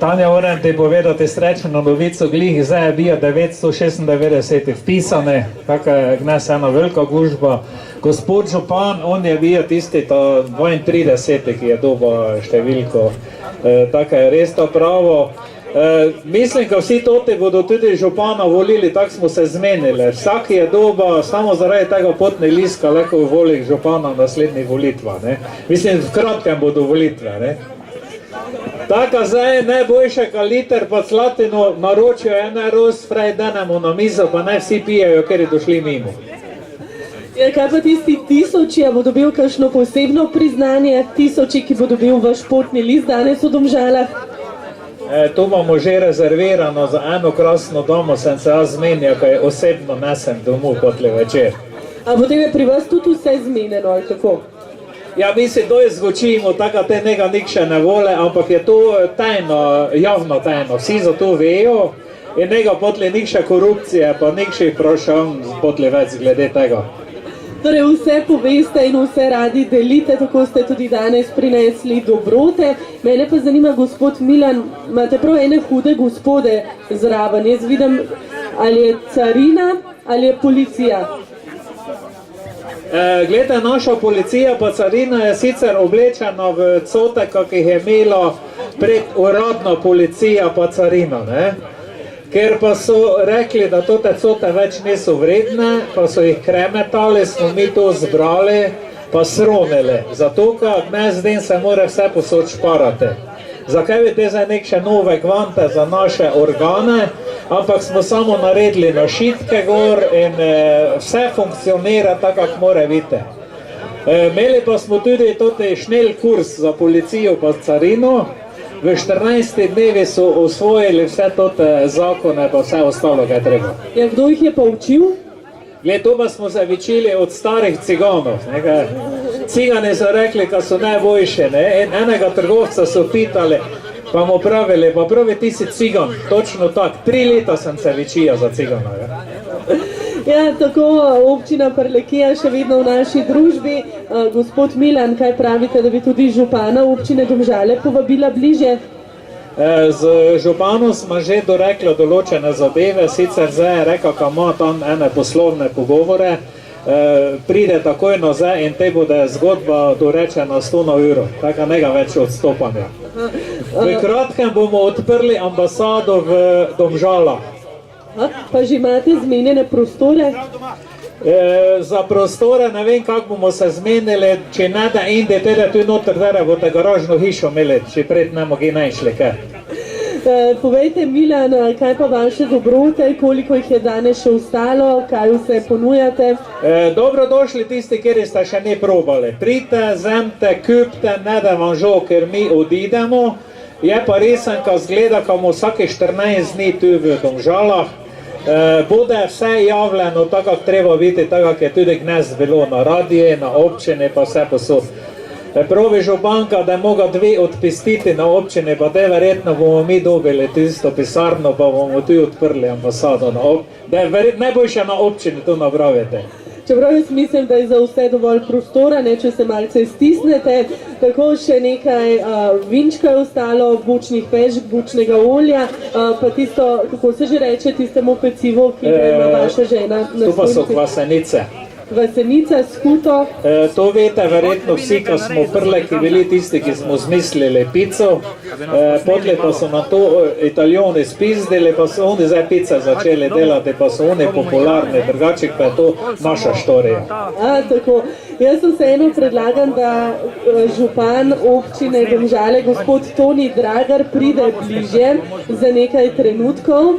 Tanja, moram ti povedati srečeno novico, glih zdaj je bio 996 vpisane, tako je gnes ena velika gužba. Gospod župan, on je bio tisti to 32, ki je dobil številko, tako je res to pravo. Mislim, da vsi toti bodo tudi župana volili, tako smo se zmenili. Vsak je dobil samo zaradi tega potni list, lahko voli župana v naslednjih volitvah. Mislim, v kratkem bodo volitve. Tako zdaj najboljše kaliter pa slatino naročijo ene roz, fraj denemo na mizo, pa naj vsi pijejo, ker je došli mimo. Ja, kaj pa tisti tisoči, bo dobil kakšno posebno priznanje, tisoči, ki bo dobil vaš potni list danes v Domžalah? To imamo že rezervirano za eno krasno domo, sem se jaz zmenil, ko je osebno nesem domov potle večer. A potem je pri vas tudi vse zmenjeno, ali kako? Ja, mi se to izgočimo, tako da tega nikše ne vole, ampak je to tajno, javno tajno, vsi za to vejo in njega potle nikše korupcije, pa nikše vprašanj potle več glede tega. Torej vse poveste in vse radi delite, tako ste tudi danes prinesli dobrote. Mene pa zanima, gospod Milan, imate prav ene hude gospode zraven. Jaz vidim, ali je carina ali je policija. Glede, naša policija pa carina je sicer oblečena v cote, kak jih je imelo pred uradna policija pa carina, ne? Ker pa so rekli, da te cote več niso vredne, pa so jih kremetali, smo mi to zbrali, pa sronili. Zato, ker dnes dan se mora vse posod šparati. Zakaj bi te zdaj nekše nove kvante za naše organe, ampak smo samo naredili našitke gor in vse funkcionira tako, kak mora biti. Imeli pa smo tudi toti šnel kurs za policijo pa carino. V 14 dnevi so osvojili vse tote zakone pa vse ostalo, kaj treba. Ja, kdo jih je pa učil? Gled, to pa smo se učili od starih ciganov. Cigani so rekli, da so najboljše. In enega trgovca so pitali, pa mu pravili, pa pravi ti si cigan. Točno tako, 3 leta sem se učil za cigana. Ja, tako občina Prlekija še vedno v naši družbi. Gospod Milan, kaj pravite, da bi tudi župana občine Domžale povabila bliže? Z županom smo že dorekli določene zadeve, sicer zdaj je rekel, da ima tam ene poslovne pogovore, pride takoj nazaj in te bude zgodba dorečena 100 na uro, tako nega več odstopanja. V kratkem bomo odprli ambasado v Domžalah. Pa že imate zmenjene prostore? Za prostore ne vem, kako bomo se zmenili, če ne da inde, teda tu noter dere bote garažno hišo imeli, če pred ne mogi najšli kaj. Povejte, Milan, kaj pa vaše dobrote, koliko jih je danes še ostalo, kaj vse ponujate? Dobrodošli tisti, kjer ste še ne probali. Prite, zemte, kupte, ne da vam žal, ker mi odidemo. Je pa resen, ko zgleda, ko bomo vsake 14 dni tu v Domžalah. Bude vse javljeno, tako kako treba biti, tako kako je tudi dnes bilo na radiju, na občini, pa vse posod. Pravi županka, da je mogla 2 odpustiti na občini, pa da verjetno bomo mi dobili tisto pisarno, pa bomo tu odprli ambasado. Da je najboljše na občini to napraviti. Čeprav jaz mislim, da je za vse dovolj prostora, ne, če se malce stisnete. Tako še nekaj vinčka je ostalo, bučnih pešk, bučnega olja, pa tisto, kako se že reče, tistemu pecivu, ki ga ima vaša žena na to pa so kvasenice. Vasenica, skuto. To veste verjetno vsi, ko smo Prleki bili tisti, ki smo zmislili pico. Potle pa so na to Italijani spizdili, pa so oni zdaj pice začeli delati, pa so oni popularni, drugače pa je to naša štorija. Tako. Jaz vseeno predlagam, da župan občine Domžale, gospod Toni Dragar, pride bliže za nekaj trenutkov.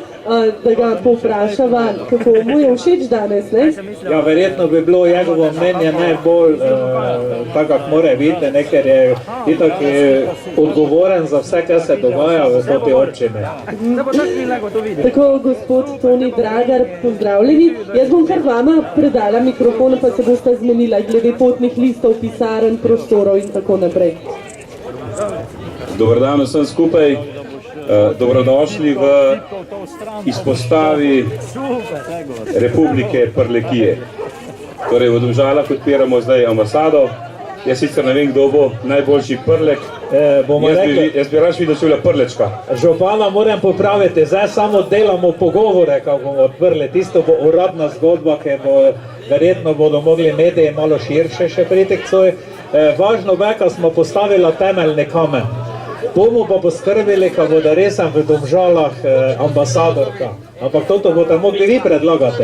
da ga povprašava, kako mu je všeč danes, ne? Ja, verjetno bi bilo njegovo mnenje najbolj tako, kako mora biti, ne, ker je itak odgovoren za vse, kar se dogaja v toti občini. Tako, gospod Toni Dragar, pozdravljeni. Jaz bom kar vama predala mikrofon, pa se boste zmenila glede potnih listov, pisarn, prostorov in tako naprej. Dobar dan vsem skupaj. Dobrodošli v izpostavi Republike Prlekije. Torej v Domžalah odpiramo zdaj ambasado. Jaz sicer ne vem, kdo bo najboljši prlek. Jaz bi rač videl čula prlečka. Župana moram popraviti, zdaj samo delamo pogovore, kako bomo odprli. Tisto bo uradna zgodba, ker verjetno bodo mogli mediji malo širše še priti k svoj. Važno je, ko smo postavili temeljni kamen. Bomo pa poskrbeli, ko bodo resen v Domžalah ambasadorka. Ampak toto boste mogli vi predlagati.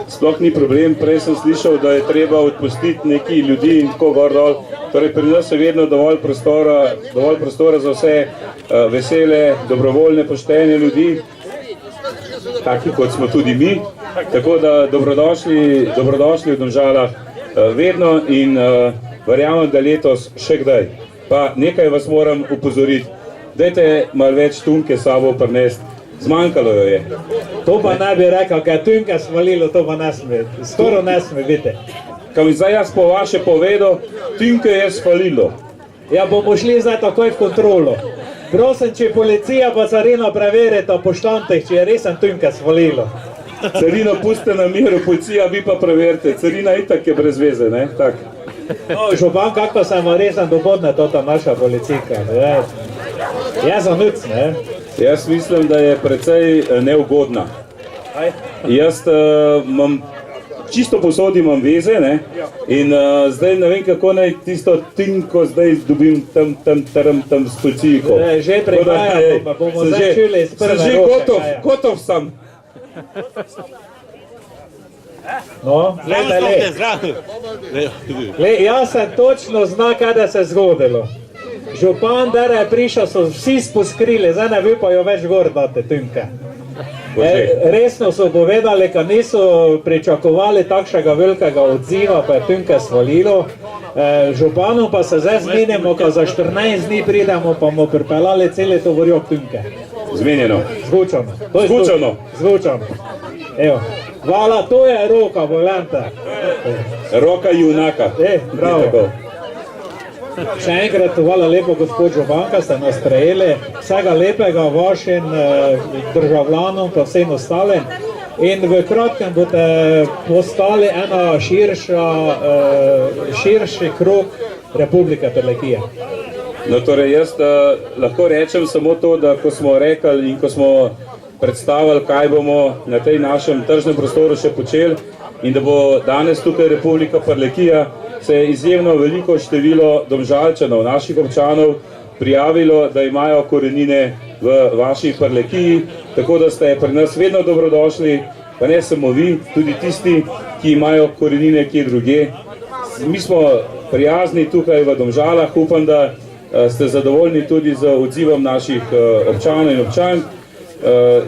Sploh ni problem, prej sem slišal, da je treba odpustiti neki ljudi in tako gor dol. Torej pri nas je vedno dovolj prostora za vse vesele, dobrovoljne, poštene ljudi, taki kot smo tudi mi. Tako da dobrodošli v Domžalah vedno in verjamem, da letos še kdaj. Pa nekaj vas moram upozoriti, dajte malo več tunke s sabo prinesti, zmanjkalo jo je. To pa ne bi rekel, ker tunke svalilo, to pa ne sme, skoro ne sme biti. Kaj mi zdaj jaz po vaše povedal, tunke je svalilo. Ja, bomo šli zdaj takoj v kontrolo. Prosim, če policija pa carina preverita po štantih, če je resen tunke svalilo. Carina puste na miru, policija vi pa preverite, carina itak je brez veze, ne? Tak. No, župan, kako sem resen dohodne tota naša policijka, je za nuc, ne? Jaz mislim, da je precej neugodna. Jaz imam, čisto posodi imam veze, ne? In zdaj ne vem, kako naj tisto tinko zdaj dobim tam s policijko. Že prihajamo, pa bomo začeli iz prve roke. Sem že gotov sem. No, jaz sem točno zna, kaj da se zgodilo. Župan, da je prišel, so vsi sposkrili, zdaj ne bi pa jo več gor date tunke. Resno so povedali, ker niso pričakovali takšnega velikega odziva, pa je tunke svalilo. Županu pa se zdaj zmenimo, ko za 14 dni pridemo, pa bomo pripeljali celi tovorjok tunke. Zmenjeno. Zvučano. Zvučano. Evo. Hvala, to je roka, volante. Roka junaka. Bravo. Še enkrat hvala lepo, gospod Županka, ste nas sprejeli. Vsega lepega vašim državljanom, pa vsem ostalim. In v kratkem boste postali ena širši krog Republike Prlekije. No, torej jaz lahko rečem samo to, da ko smo rekli in ko smo predstavili, kaj bomo na tej našem tržnem prostoru še počeli in da bo danes tukaj Republika Prlekija, se je izjemno veliko število Domžalčanov, naših občanov, prijavilo, da imajo korenine v vaši Prlekiji, tako da ste pri nas vedno dobrodošli, pa ne samo vi, tudi tisti, ki imajo korenine kje druge. Mi smo prijazni tukaj v Domžalah, upam, da ste zadovoljni tudi z odzivom naših občanov in občank.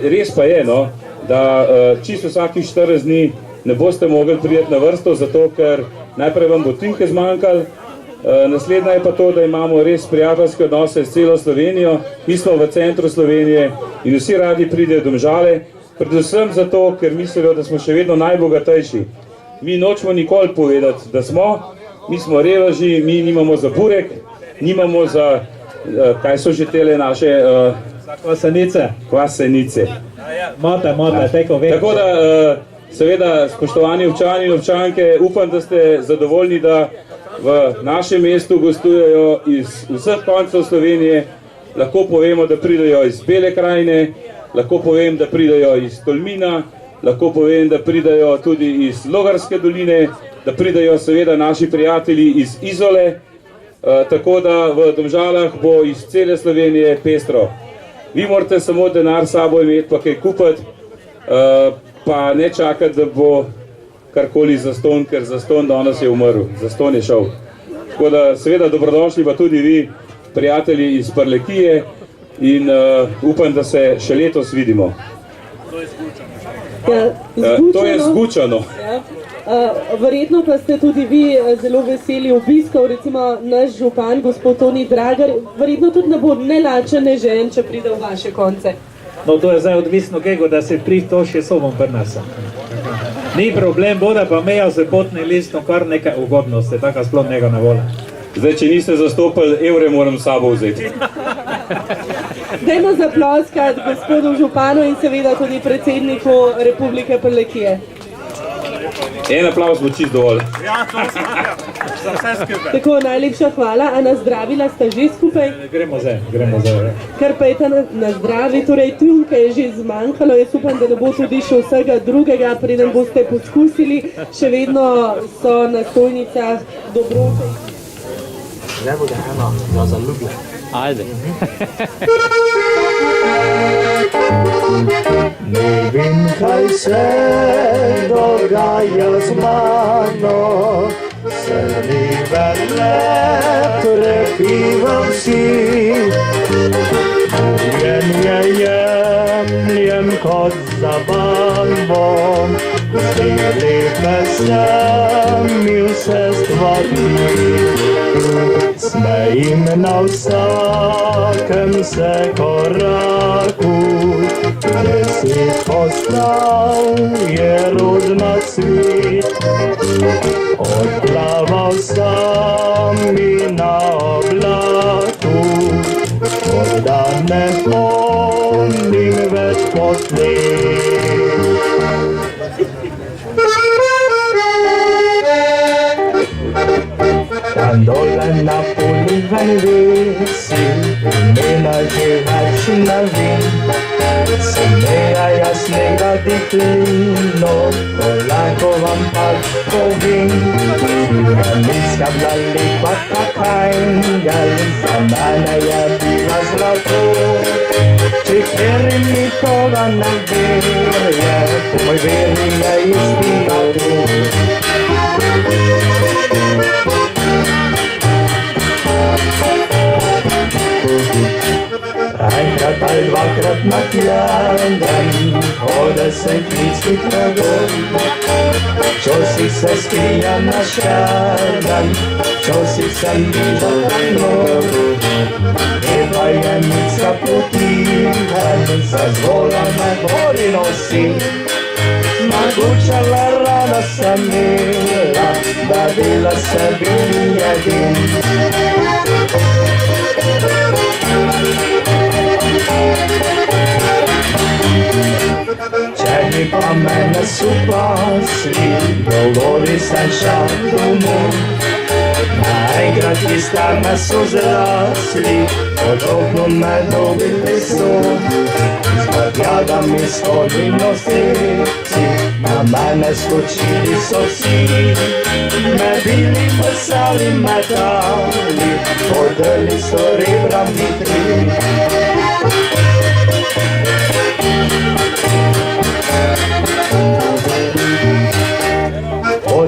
Res pa je, no, da čisto vsakih 40 dni ne boste mogli priti na vrsto, zato ker najprej vam bo tunke zmanjkalo, naslednja je pa to, da imamo res prijateljske odnose s celo Slovenijo, mi smo v centru Slovenije in vsi radi pridejo v Domžale, predvsem zato, ker mislijo, da smo še vedno najbogatejši. Mi nočemo nikoli povedati, da mi smo reveži, mi nimamo za burek, nimamo za, kaj so že tele naše... Kvasenice. Mate, teko vem. Tako da, seveda, spoštovani občani in občanke, upam, da ste zadovoljni, da v našem mestu gostujejo iz vseh koncev Slovenije. Lahko povemo, da pridejo iz Bele krajine, lahko povem, da pridejo iz Tolmina, lahko povem, da pridejo tudi iz Logarske doline, da pridejo seveda naši prijatelji iz Izole, tako da v Domžalah bo iz cele Slovenije pestro. Vi morate samo denar s sabo imeti, pa kaj kupiti, pa ne čakati, da bo karkoli zaston, ker zaston danes je umrl, zaston je šel. Tako da seveda dobrodošli pa tudi vi, prijatelji iz Prlekije, in upam, da se še letos vidimo. Ja, To je zgučano. Ja. Verjetno pa ste tudi vi zelo veseli obiskov, recimo naš župan, gospod Toni Dragar, verjetno tudi ne bo nelačen, ne žen, če pride v vaše konce. No, to je zdaj odvisno kego, da se pri to še sobom prnasa. Ni problem, bodo pa meja z potnim listom kar nekaj ugodnosti, taka sploh njega ne vole. Zdaj, če niste zastopili, evre moram s sabo vzeti. Dajmo zaploskati gospodu županu in seveda tudi predsedniku Republike Prlekije. En aplavz bo čist dovolj. Tako, najlepša hvala. A na zdravila sta že skupaj? Gremo zdaj. Kar pa je ta na zdravi, torej tjunka je že zmanjkalo. Jaz upam, da ne bo tudi še vsega drugega, preden boste poskusili. Še vedno so na stojnicah dobrote. Ne bude ena, ja zaljubila. Ajde. Ne vem, kaj se dogaja z mano, se mi vele prepivam si. Jemljem kot zabavo, vsi lepe sem in vse stvari. Smejim na vsakem se koraku, deset postav je rodna cvet. Odplaval sam in na oblaku, kot da ne pomnim več kot Tam dole na poliven visi, imena že več ne vem. Se meja jasnega deklino, ko lahko vam pač povem. Nizka bila lepa kakajngel, za mene je bila zlato. Če kjeri mi toga ne verje, moj veri je istina tu. Enkrat ali dvakrat na teden, hode se klički tragom. Včasih se skrija na šeden, včasih se bliža tajno. Eva je mitska potihen, zazvola me gori nosi. Nagučala rana sem imela, da bila sebi jedin. Če mi pa mene supasli, govori sem šel domov. Naenkrat ista me so zrasli, pod oknom me dobi pesov. Z badjadami shodili noseci, na mene skočili so vsi. Me bili, mrsali, metali, podrli so rebra vitri.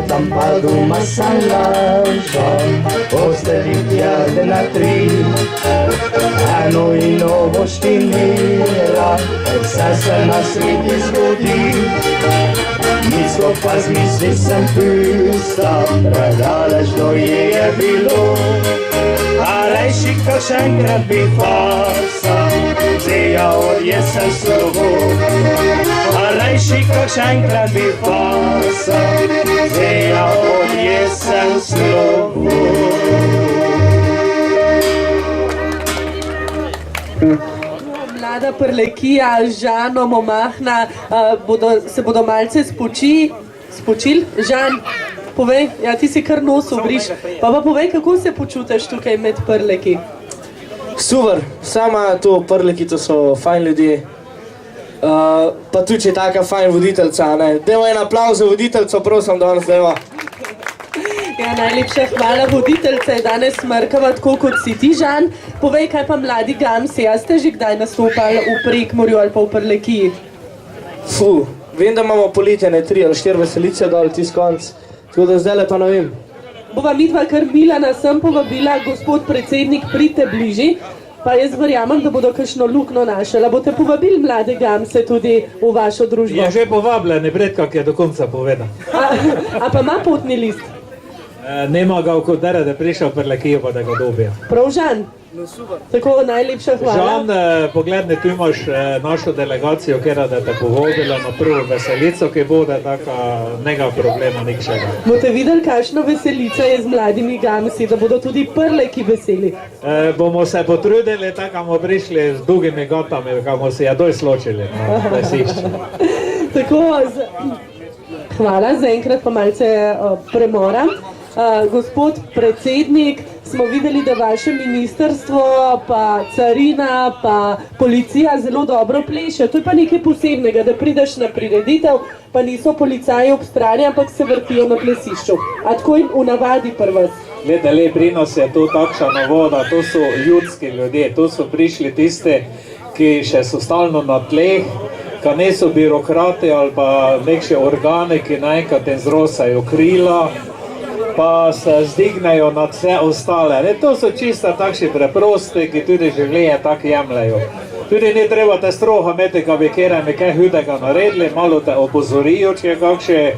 Tam pa doma sam lažam, posteli tjade na tri. Eno in novo štimira, vse se na sveti zgodi. Mislo pa z misli sem pusta, predaleč do je bilo. A rejši kakšenkrat bi farsa, vzeja od jesen slovo. A rejši kakšenkrat bi farsa, vzeja od jesen slovo. Mlada Prlekija, Žano Momahna, se bodo malce spočili. Žan, povej, ja ti si kar nos obriš, pa povej, kako se počutiš tukaj med Prleki? Super, sama to Prleki, to so fajn ljudje. Pa tudi, če je taka fajn voditeljca, ne. Dajmo en aplavz za voditeljco, prosim, danes dajmo. Ja, najlepša hvala voditeljce, danes smrkava tako kot si ti, Žan. Povej, kaj pa mladi gamsi, a ste že kdaj nastopali v Prekmurju ali pa v Prlekiji? Vem, da imamo poletjene 3 ali 4 veselice dol tis konc, tako da zdajle pa ne vem. Bova midva kar Milana sem povabila, gospod predsednik, pridite bliži. Pa jaz verjamem, da bodo kakšno luknjo našli. Boste povabili mlade gamse tudi v vašo družbo? Je že povabljen, pred kak je do konca povedal. A pa ima potni list? Nema ga v kodere, da prišel v Prlekijo, pa da ga dobijo. Prav, Žan? Tako najlepša hvala. Žan, pogledne, tu imaš našo delegacijo, kjera da te povobila na prvo veselico, ki bude taka nega problema nikšega. Boste videli, kakšno veselica je z mladimi gamsi, da bodo tudi Prleki veseli? Bomo se potrudili, tako bomo prišli z dolgimi gotami, kako bomo si jadoj sločili na lesišče. Tako, hvala, zaenkrat pa malce premora. Gospod predsednik, smo videli, da vaše ministrstvo, pa carina, pa policija zelo dobro pleše. To je pa nekaj posebnega, da prideš na prireditev, pa niso policaji ob strani, ampak se vrtijo na plesišču. A tako jim v navadi pri vas? Glede, pri nas je to takšna navoda, to so ljudski ljudje, to so prišli tisti, ki še so stalno na tleh, ki niso birokrati ali pa nekše organi, ki naenkrat jim zrosajo krila, pa se zdignejo nad vse ostale. To so čisto takšni preprosti, ki tudi življenje tako jemljajo. Tudi ni treba te stroho imeti, da bi kjerami kaj hudega naredili, malo te opozorijo, če je kakšen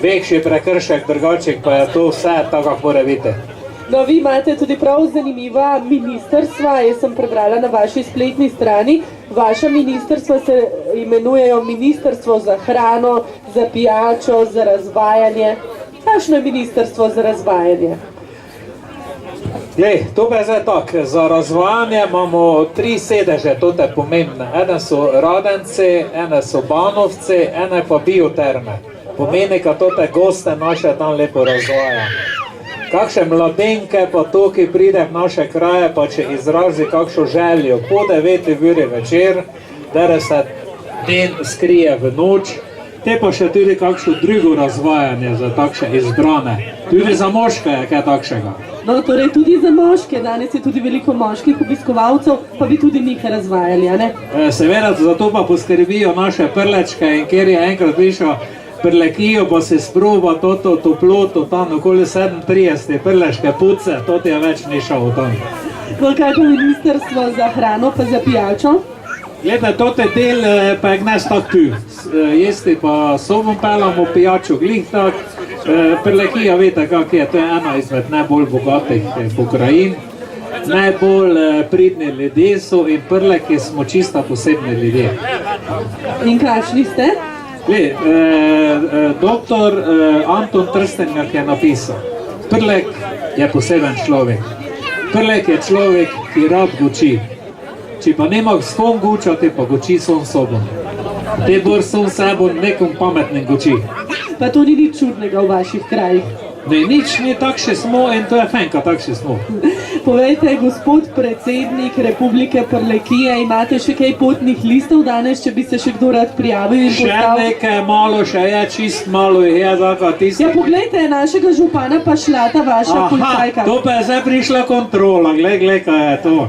večji prekršek, drugaček, pa je to vse tako, kako mora biti. No, vi imate tudi prav zanimiva ministrstva, jaz sem prebrala na vaši spletni strani. Vaša ministrstva se imenujejo Ministrstvo za hrano, za pijačo, za razvajanje. Kakšno je ministrstvo za razvajanje? To pa je zdaj tako, za razvajanje imamo 3 sedeže, to je pomembne. Ene so Radenci, ene so Banovci, ene pa Bioterme. Pomeni, da te goste naše tam lepo razvaja. Kakšne mladenke pa to, ki pride v naše kraje, pa če izrazi kakšno željo, po 9 uri večer, da se den skrije v noč, te pa še tudi kakšno drugo razvajanje za takšne izbrane. Tudi za moške je kaj takšega. No, torej tudi za moške, danes je tudi veliko moških obiskovalcev, pa bi tudi nekaj razvajali, a ne? Seveda, zato pa poskrbijo naše prlečke in kjer je enkrat prišel Prlekijo, pa se sproba toto toploto tam okoli 37 prleške puce, to ti je več ni šel tam. No, kako ministrstvo za hrano pa za pijačo? Glede, tote del pa je gnes tak tu. Jesti pa sobom pelamo pijačo glih tak. Prlekija, vete kak je, to je ena izmed najbolj bogatih pokrajin. Najbolj pridni ljudje so in Prleki smo čista posebni ljudje. In kakšni ste? Doktor Anton Trstenjak je napisal, Prlek je poseben človek. Prlek je človek, ki rad guči. Če pa nema svojom gučati, pa guči svojom sobom. Te bor svojom sebom nekom pametnem guči. Pa to ni nič čudnega v vaših krajih. Ne, nič ni, takšne smo in to je fenka, takšne smo. Povejte, gospod predsednik Republike Prlekije, imate še kaj potnih listov danes, če bi se še kdo rad prijavil in postal? Še nekaj malo, še je čist malo je, tako tisti. Ja, poglejte, našega župana pa šla ta vaša policajka. To pa je zdaj prišla kontrola, glej, kaj je to.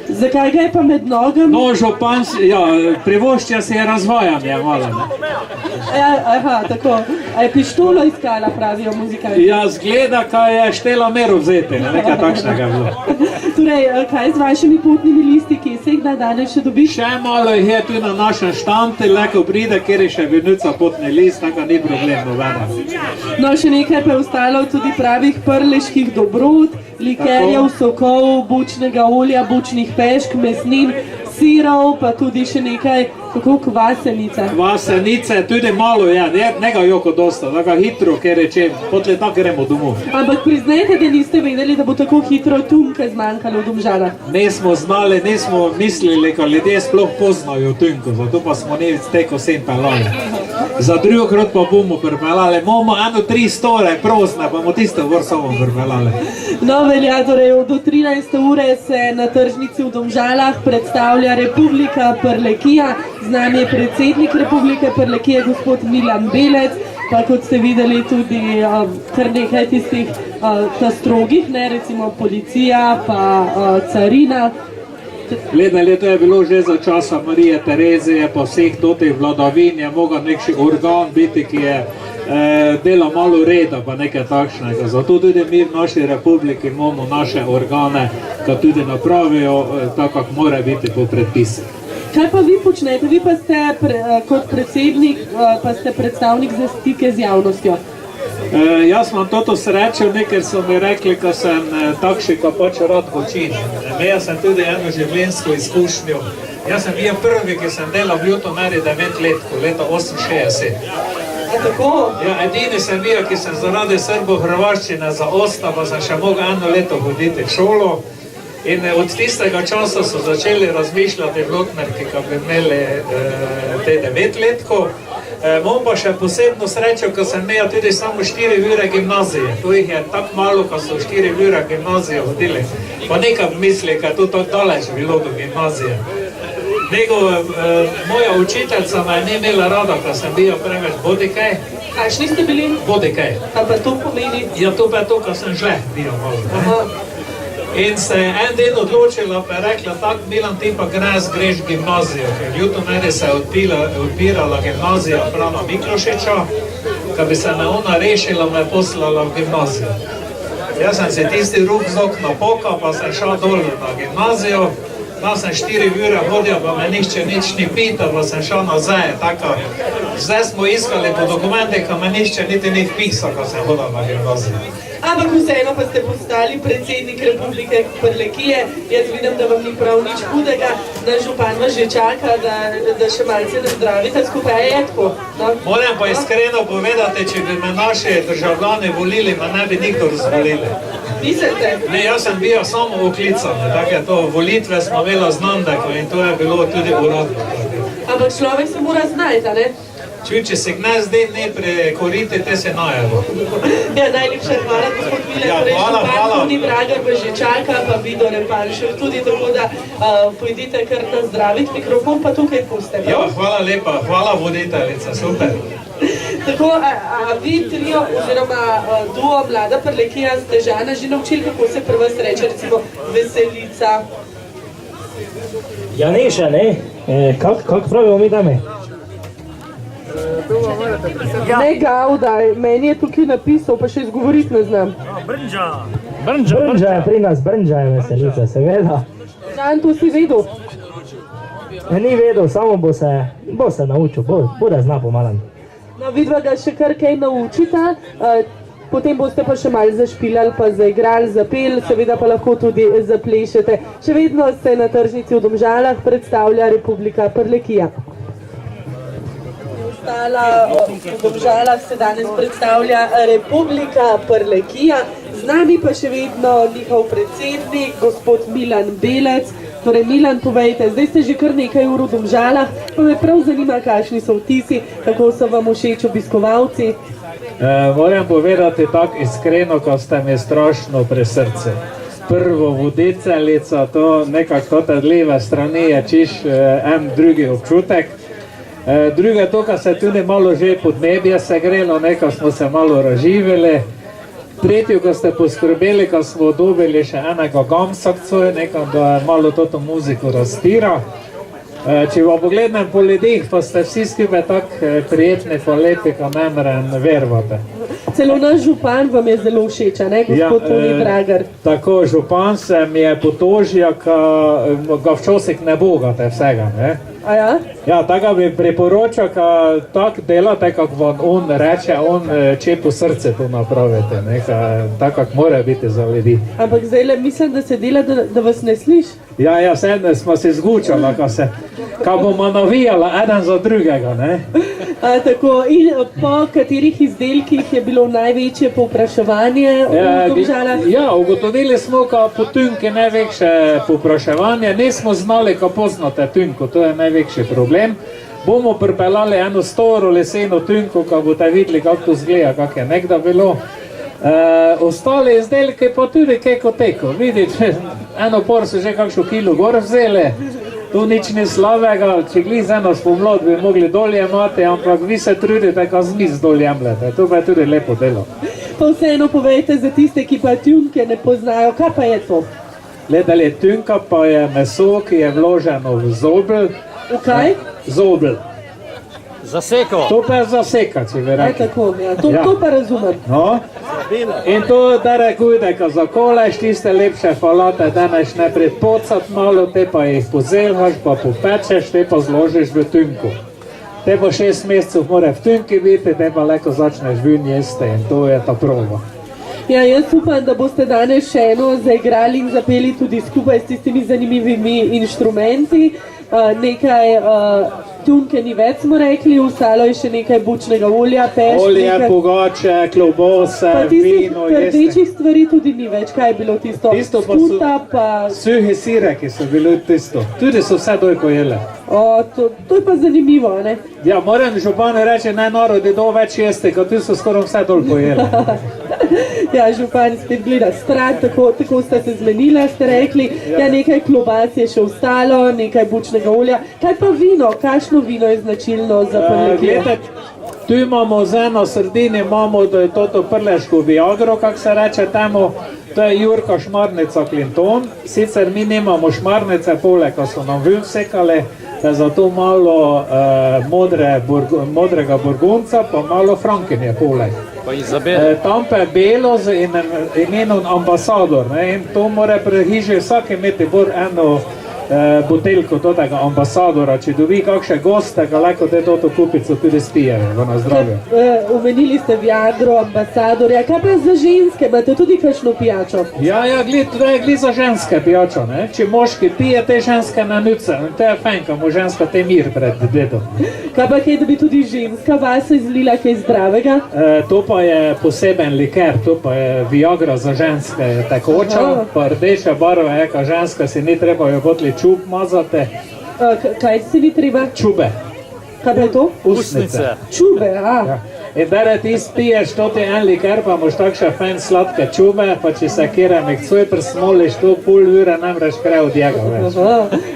Zakaj ga je pa med nogami? No, župan, ja, privoščja se je razvajanje, malo, ne. Aha, tako. A je pištolo iskala, pravijo muzikanti? Ja, zgleda, kaj je štela mero vzeti, nekaj takšnega bilo. Torej, kaj z vašimi potnimi listi, ki se jih danes še dobiš? Še malo jih je tu na našem štanti, leko pride, kjer je še vinuca potni list, tako ni problem novena. No, še nekaj pa je ostalo tudi pravih prleških dobrot, likerjev, sokov, bučnega olja, bučnih pešk, mesnin, sirov, pa tudi še nekaj, kako kvasenice. Kvasenice, tudi malo je, nega joko dosta, tako hitro, ker reče, potle tako gremo domov. Ampak priznajte, da niste vedeli, da bo tako hitro tunke zmanjkalo v Domžalah. Nismo znali, nismo mislili, ko ljudje sploh poznajo tunko, zato pa smo ne teko sem pelali. Za drugokrat pa bomo pripelali, imamo 1-3 store prozne, pa bomo tisto vor samo pripelali. No, velja, torej do 13. ure se na tržnici v Domžalah predstavlja Republika Prlekija. Z nami je predsednik Republike Prlekije, gospod Milan Belec, pa kot ste videli tudi kar nekaj tistih strogih, ne, recimo policija, pa carina. Gledali, to je bilo že za časa Marije Terezije, pa vseh totih vladavin je mogel nekši organ biti, ki je delal malo reda, pa nekaj takšnega. Zato tudi mi v naši republiki imamo naše organe, ki tudi napravijo tako, kako mora biti po predpisih. Kaj pa vi počnete? Vi pa ste kot predsednik, pa ste predstavnik za stike z javnostjo. Jaz imam toto srečo, ker so mi rekli, ko sem takšen, ko pač rad počinem. Imel sem tudi eno življenjsko izkušnjo. Jaz sem bil prvi, ki sem delal v Ljutomeri 9 let, leta 68. Tako? Ja, edini sem bil, ki sem zaradi srbo-hrvaščine zaostal, pa sem še mogel 1 leto hoditi v šolo. In od tistega časa so začeli razmišljati v Ljutomerki, ko bi imeli te 9-letko. Imam pa še posebno srečo, ko sem imel tudi samo 4 ure gimnazije. Tu jih je tako malo, ko so 4 ure gimnazije hodili. Pa nekaj misli, ko je to tako daleč bilo do gimnazije. Moja učiteljica me ni imela rada, ko sem bil preveč bodikaj. Kakšni ste bili? Bodikaj. A pa to pomeni? Ja, to pa je to, ko sem žleh bil malo. In se je en dan odločila, pa je rekla, tako Milan, ti pa greš gimnazijo. V Ljutomeri se je odpirala gimnazija Frana Miklošiča, ko bi se me ona rešila, me je poslala v gimnazijo. Jaz sem se tisti rok z okna pokal, pa sem šel dol na gimnazijo. Tam sem 4 ure hodil, pa me nihče nič ni pital, pa sem šel nazaj. Zdaj smo iskali po dokumentih, ko me nihče niti ni pisal, ko sem hodil na gimnazijo. Ampak vseeno pa ste postali predsednik Republike Prlekije. Jaz vidim, da vam ni prav nič hudega, da župan vas že čaka, da še malce nazdravite skupaj, je tako? Moram pa iskreno povedati, če bi me naši državljani volili, me ne bi nikdo razvolili. Mislite? Ne, jaz sem bil samo oklican, tako je to, volitve smo imeli z Nandeko in to je bilo tudi urodno. Ampak človek se mora znajti, a ne? Če se gnez den ne prekorite, te se najevo. Ja, najlepša hvala, gospod Milan, župan Toni Dragar pa že čaka, pa Vido Repanšev tudi, tako da pojdite kar nazdraviti, mikrofon pa tukaj puste. Ja, hvala lepa, hvala voditeljica, super. Tako, a vi trio oziroma duo Mlada Prlekija ste Žana že naučili, kako se pri vas reče, recimo veselica? Ja, ne še, ne. Kako pravimo mi dame? Ne Gaudaj, meni je tukaj napisal, pa še izgovoriti ne znam. Brnđa je pri nas, Brnđa je veselica, seveda. Žan, to si vedel? Ni vedel, samo bo se naučil, bude zna pomalan. No, vidva ga še kar kaj naučita, potem boste pa še malo zašpilali, pa zaigrali, zapeli, seveda pa lahko tudi zaplešete. Še vedno se na tržnici v Domžalah predstavlja Republika Prlekija. V Domžalah se danes predstavlja Republika Prlekija, z nami pa še vedno njihov predsednik, gospod Milan Belec. Torej, Milan, povejte, zdaj ste že kar nekaj ur v Domžalah, pa me prav zanima, kakšni so vtisi, kako so vam všeč obiskovalci. Moram povedati tako iskreno, ko ste mi strašno pri srcu. Prvo voditeljica, to nekako te leve strani je čiš en drugi občutek. Druga to, ko se tudi malo že podnebje segrelo, nekaj smo se malo razživeli. Tretjo, ko ste poskrbeli, ko smo dobili še enega gamsakcu, nekaj, da malo toto muziko raztira. Če vam pogledam po ljudih, pa ste vsi skupaj tako prijetni, pa lepi, ko ne morem verovati. Celo naš župan vam je zelo všeč, ne, gospod Toni Dragar? Tako, župan se mi je potožil, ko ga včasih ne bogate vsega, ne. A ja? Ja, tako bi priporočal, ko tako delate, kako vam on reče, on če po srce to napravite, tako kako mora biti za ljudi. Ampak zdaj mislim, da se dela, da vas ne sliš? Ja, sedaj smo se zgučali, ko bomo navijali eden za drugega, ne. Tako, in po katerih izdelkih je bilo največje povpraševanje v Domžalah? Ja, ugotovili smo, ko po tunki največje povpraševanje, nismo znali, ko poznate tunko, to je največji problem. Bomo pripeljali eno staro leseno tunko, ko boste videli, kako to zgleda, kako je nekda bilo. Ostali izdelki pa tudi keko teko, vidite, eno por so že kakšno kilo gor vzeli. To nič ni slabega, če gliz eno spomlad bi mogli dolje imati, ampak vi se trudite, ko zmiz dol jemljete, to pa je tudi lepo delo. Pa vseeno povejte za tiste, ki pa tunke ne poznajo, kaj pa je to? Gledali, tünka pa je meso, ki je vloženo v zobel. V kaj? Zobel. Zaseko. To pa je zaseka, če bi Aj rekli. tako, ja. To pa razumem. No. In to da rekujte, ko zakoleš tiste lepše falate, daneš najprej pocat malo, te pa jih pozelhaš, pa popečeš, te pa zložiš v tünku. Te pa 6 mesecev mora v tünki biti, te pa leko začneš vin jesti in to je ta prova. Ja, jaz upam, da boste danes še eno zaigrali in zapeli tudi skupaj s tistimi zanimivimi inštrumenti. Nekaj tunke ni več, smo rekli, ostalo je še nekaj bučnega olja, peš. Olje, pogače, klobose, Pa tistih vino, jeste. rdečih stvari tudi ni več. Kaj je bilo tisto? Tisto pa Skuta, pa... Suhe sire, ki so bili tisto. Tudi so vse doj pojele. To je pa zanimivo, ne? Ja, moram županu reči, naj narodi do več jesti, kot ti so skoraj vse dol pojele. Ja, župan spet gleda stran, tako sta se zmenila, ste rekli. Ja, nekaj klobas je še ostalo, nekaj bučnega olja. Kaj pa vino? Kakšno vino je značilno za Prlekijo? Gledajte, tu imamo z eno sredini, imamo to prleško viagro, kak se reče temu. To je Jurka Šmarnica Clinton. Sicer mi nimamo šmarnice pole, ko so nam vin sekali, da je zato malo modrega burgunca, pa malo frankinje pole. Tam pa je belo z imenom ambasador. Ne? In to mora pri hiži vsak imeti bolj eno buteljko tega ambasadora. Če dobi kakšne goste, ga lahko te to kupico tudi spijejo, na zdravje. Omenili ste viagro, ambasadorja. Kaj pa za ženske? Imate tudi kakšno pijačo? Ja, to je glih za ženske pijačo. Ne? Če moški pije, te ženske nanuce. To je fajn, ko mu ženska te mir pred dedom. Kaj pa kaj, da bi tudi ženska vase izlila kaj zdravega? To pa je poseben liker, to pa je viagra za ženske tekoča, pa rdeča barva je, ka ženska si ni treba jo botli čub mazate. Kaj si ni treba? Čube. Kaj pa je to? Usnice. Čube, a. Ja. In da ti spiješ to ti en liker, pa moš takše fajn sladke čube, pa če se keramik coj prsmoliš, to pol ure namreč kraj od njega več.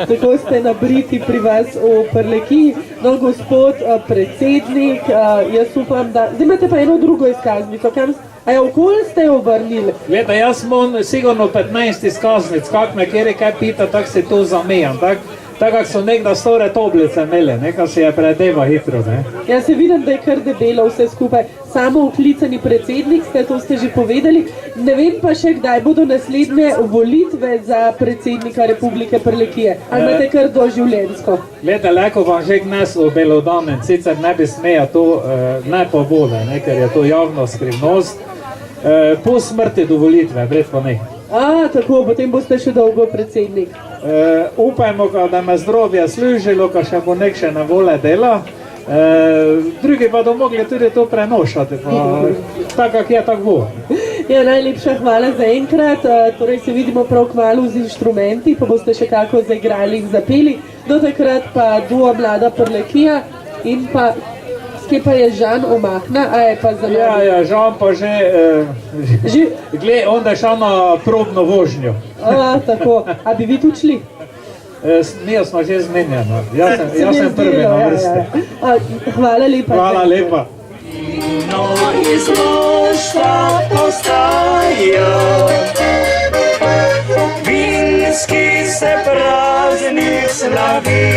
Tako ste nabriti pri vas v Prlekiji. No, gospod predsednik, jaz upam, da... Zdaj imate pa eno drugo izkaznico. A je okoli ste jo obrnili? Gleda, jaz imam sigurno 15 izkaznic, kak me kjeri kaj pita, tak se to zamejam, tako so nekda stare toblice imeli, nekaj se je predeva hitro, ne. Ja, se vidim, da je kar debelo vse skupaj. Samo vklicani predsednik ste, to ste že povedali. Ne vem pa še, kdaj bodo naslednje volitve za predsednika Republike Prlekije. Ali imate kar doživljenjsko? Gleda, leko vam že gnes v belodanen, sicer ne bi smeja to ne povode, ne, ker je to javna skrivnost. Po smrti do volitve, vred pa ne. Tako, potem boste še dolgo predsednik. Upajmo, da me zdravje služilo, ko še bo nek še na vole dela. Drugi pa bodo mogli tudi to prenošati, tako kak je, tako bo. Ja, najlepša hvala za enkrat. Torej se vidimo prav kmalu z inštrumenti, pa boste še kako zaigrali in zapeli. Do takrat pa duo Mlada Prlekija in pa... Kje pa je Žan Omahna, a je pa za nami? Ja, Žan pa že... Glej, onda je šel na probno vožnjo. Tako. A bi vi tu šli? Mi smo že zmenjeno. Jaz sem prvi na vrsti. Hvala lepa. Hvala lepa. No, izložba postaja, vinski se praznik slavi.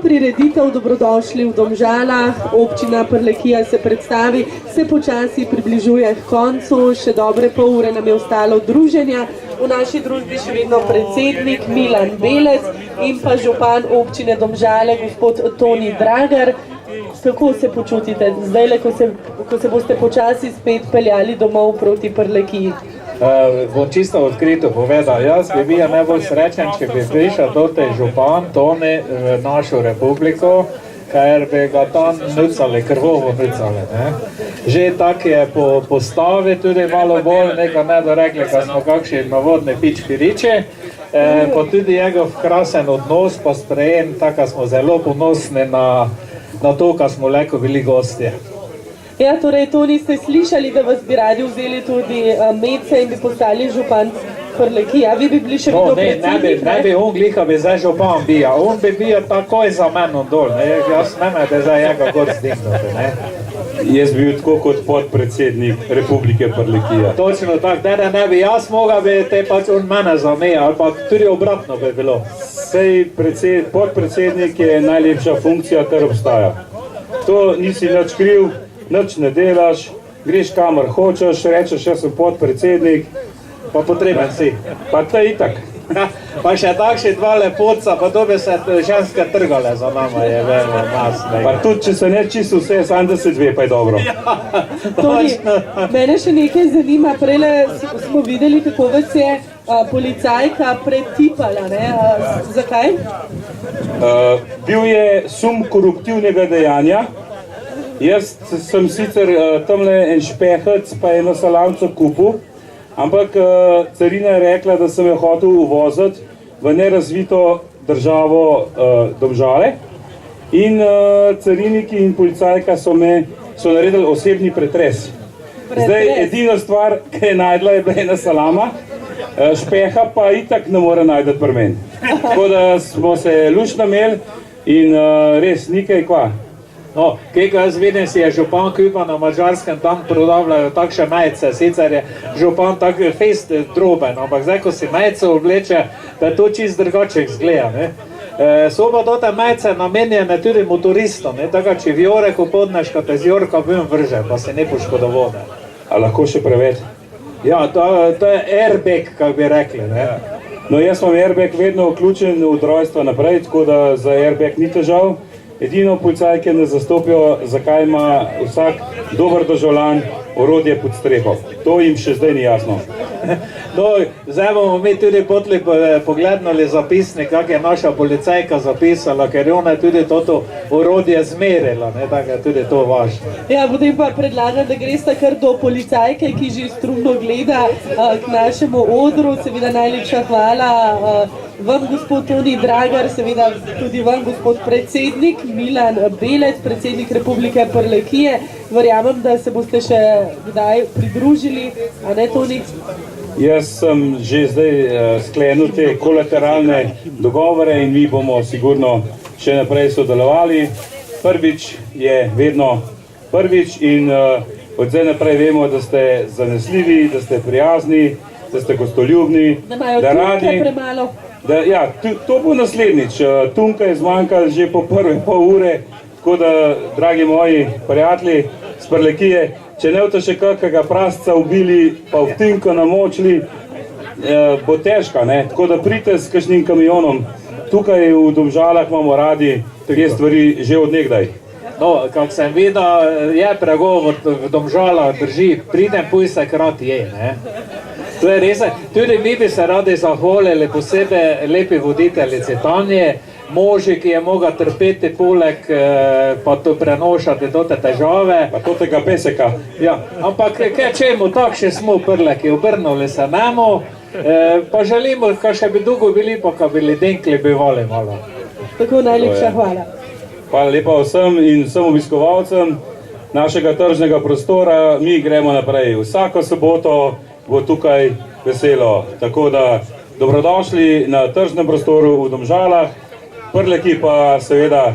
Prireditev Dobrodošli v Domžalah, občina Prlekija se predstavi, se počasi približuje k koncu, še dobre pol ure nam je ostalo druženja. V naši družbi še vedno predsednik Milan Belec in pa župan občine Domžale, gospod Toni Dragar. Kako se počutite zdaj, ko se boste počasi spet peljali domov proti Prlekiji? Bom čisto odkrito povedal, jaz bi bil najbolj srečen, če bi prišel do te župan Toni v našo republiko, ker bi ga tam nucali, krvovo nucali. Že tak je po postavi tudi malo bolj, nekaj ne dorekli, da smo kakšni navodni pički riči, pa tudi njegov krasen odnos pa sprejem, tako smo zelo ponosni na to, kar smo leko bili gostje. Ja, torej to niste slišali, da vas bi radi vzeli tudi medse in bi postali župan Prlekija. Vi bi bili še No, kdo ne predsednik? bi on gliha bi zdaj župan bija. On bi bio takoj za menom dol. Ne? Jaz ne me, da zdaj njega gor zdignete. Ne? Jaz bi bil tako kot podpredsednik Republike Prlekija. Točno tako, da ne bi jaz mogel, bi te pač on mene zameja, ali pa tudi obratno bi bilo. Sej podpredsednik je najlepša funkcija, kar obstaja. To nisi nič kriv, nič ne delaš, greš kamor hočeš, rečeš, jaz sem podpredsednik, Pa potreben si. pa to je itak. Pa še takšni dva lepotca, pa to bi se ženske trgale za nama, je vemo nas. Ne. Pa tudi, če se ne čisto vse, sam da se dve, pa je dobro. Toni, mene še nekaj zanima. Prejle smo videli, kako vas je policajka pretipala. Ne? Zakaj? Bil je sum koruptivnega dejanja. Jaz sem sicer tamle en špehec, pa eno salamco kupil, ampak carina je rekla, da sem jo hotel uvoziti v nerazvito državo Domžale in cariniki in policajka so naredili osebni pretres. Zdaj, edina stvar, ki je najdla, je bila ena salama, špeha pa itak ne more najdeti pri meni. Tako da smo se luštno imeli in res nikaj kva. No, kaj jaz vidim, si je župan Kupa na Mađarskem, tam prodavljajo takšne majice, sicer je župan tak fest droben, ampak zdaj, ko si majico obleče, da to čist drugače izgleda, ne. So pa to te majice namenjene tudi motoristom, ne, tako če v Joreku podneš, ko te z Jorka ven vrže, pa se ne poškodovode. A lahko še preveč? Ja, to je airbag, kako bi rekli, ne. No, jaz imam airbag vedno vključen od rojstva naprej, tako da za airbag ni težav. Edino policajke ne zastopijo, zakaj ima vsak dober državljan orodje pod streho. To jim še zdaj ni jasno. No, zdaj bomo mi tudi potli pogledali zapisnik, kak je naša policajka zapisala, ker je ona tudi toto orodje zmerila, ne, tako je tudi to važno. Ja, potem pa predlagam, da greste kar do policajke, ki že strumno gleda k našemu odru. Seveda najlepša hvala vam, gospod Toni Dragar, seveda tudi vam, gospod predsednik Milan Belec, predsednik Republike Prlekije. Verjamem, da se boste še kdaj pridružili, a ne, Toni? Jaz sem že zdaj sklenil te kolateralne dogovore in mi bomo sigurno še naprej sodelovali. Prvič je vedno prvič in od zdaj naprej vemo, da ste zanesljivi, da ste prijazni, da ste gostoljubni, Da imajo tunke premalo. Ja, to bo naslednjič. Tunka je zmanjkala že po prve pol ure, tako da, dragi moji prijatelji z Prlekije, če ne boste še kakega prasca ubili, pa v tinko namočili, bo težka, ne? Tako da pridite s kakšnim kamionom. Tukaj v Domžalah imamo radi te stvari že od nekdaj. No, kak sem videl, je pregovor v Domžalah, drži, pridem, puj se krat je, ne. To je res, tudi mi bi se radi zahvalili posebej lepi voditeljici Tanje, moži, ki je mogla trpeti poleg, pa to prenošati do te težave. Pa to tega peseka. Ja, ampak kaj čemu, takšni smo Prleki, obrnuli se nemo, pa želimo, kaj še bi dolgo bili, pa kaj bi Ledenkli bivali malo. Tako najlepša hvala. Hvala lepa vsem in vsem obiskovalcem našega tržnega prostora. Mi gremo naprej. Vsako soboto bo tukaj veselo. Tako da dobrodošli na tržnem prostoru v Domžalah. Prleki pa seveda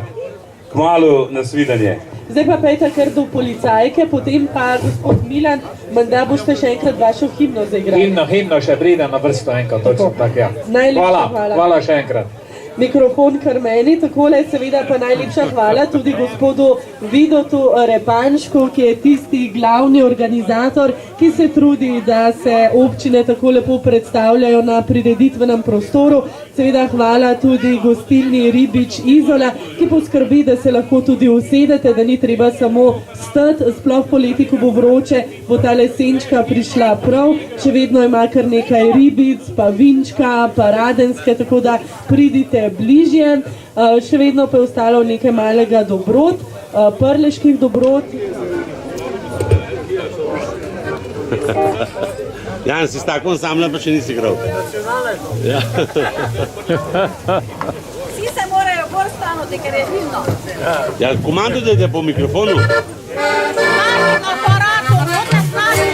kmalu nasvidenje. Zdaj pa pejte kar do policajke, potem pa gospod Milan, menda boste še enkrat vašo himno zaigrali. Himno še pride na vrsto enkrat, točno tako, ja. Najlepša hvala. Hvala še enkrat. Mikrofon kar meni, takole seveda pa najlepša hvala tudi gospodu Vidotu Repanšku, ki je tisti glavni organizator, ki se trudi, da se občine tako lepo predstavljajo na prireditvenem prostoru. Seveda hvala tudi gostilni Ribič Izola, ki poskrbi, da se lahko tudi usedete, da ni treba samo stati, sploh poleti, ko bo vroče, bo ta lesenčka prišla prav. Še vedno ima kar nekaj ribic, pa vinčka, pa radenske, tako da pridite bližje. Še vedno pa je ostalo nekaj malega dobrot, prleških dobrot. Jan, si s tako ansambla pa še nisi igral. Ja. Vsi se morajo gor stanuti, ker je zimno. Ja, komando dajte po mikrofonu. Snaži na aparatu, odne snaži.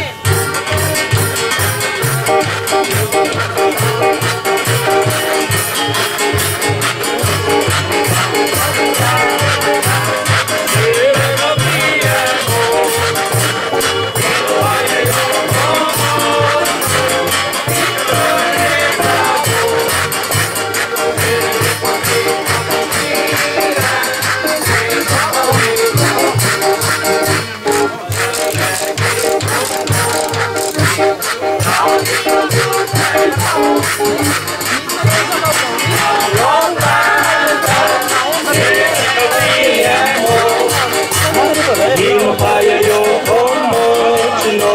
In pa je jo pomočno,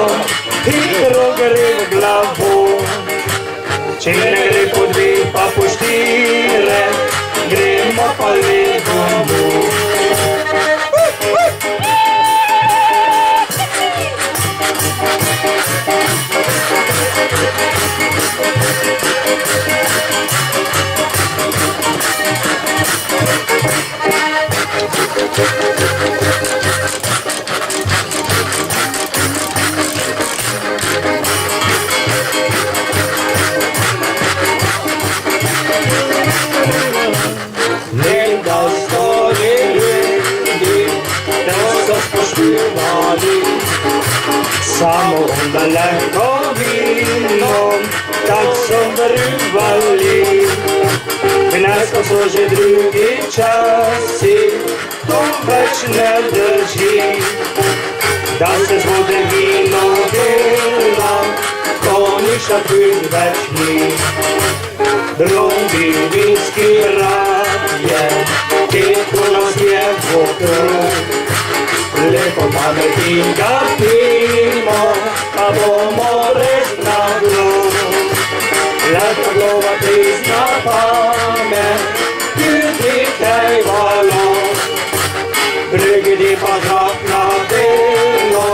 hitro gre v glavo. Če ne gre po dve, pa po štire, gremo pa le domov. Samo daleko vino, tak so vrvali. Vinasko so že drugi časi, to več ne drži. Da se zvode vino dela, to niša tudi več ni. Drugi vinski rad je, ko nas je okrog. Lepo pameti ga pimo, pa bomo res na glov. Lepo glova prizna pamet, jutri kaj valo. Brigidi pa zrak na delo,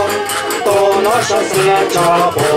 to naša sreča bo.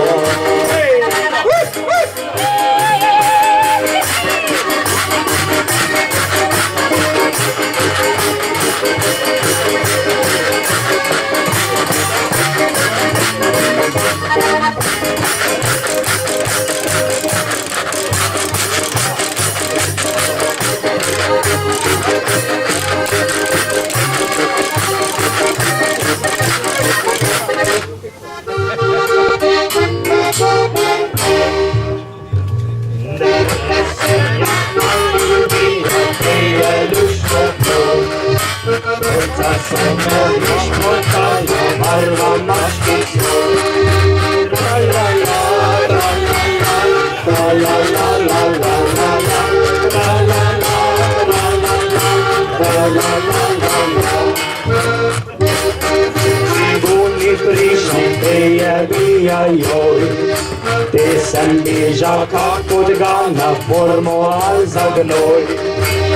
Te sem bežal kak od gana, formal za gnoj.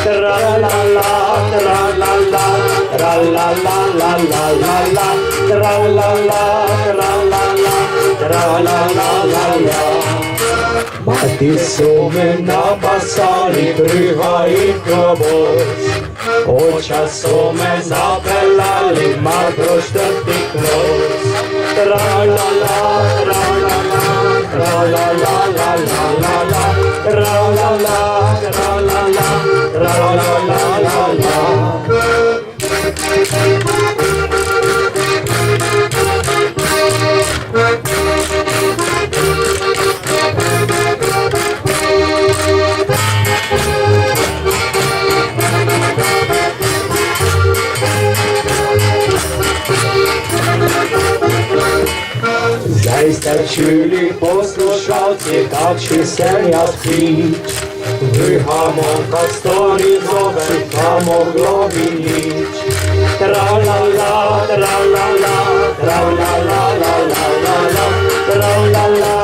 Tra-la-la, tra-la-la, tra-la-la-la-la-la-la, tra-la-la, tra-la-la, tra-la-la-la-la. Mati so me napasali, kruha in kobos. Oča so me zapeljali, mar proštrti klos. Tra-la-la, tra-la-la, tra-la-la-la-la-la-la, tra-la-la, tra-la-la, tra-la-la-la-la-la. Zdaj ste čuli poslušalci, kakšni sem jaz prič. Vihamo, kak stori zove, kamo globi nič. Tra-la-la, tra-la-la, tra-la-la-la-la-la-la, tra-la-la.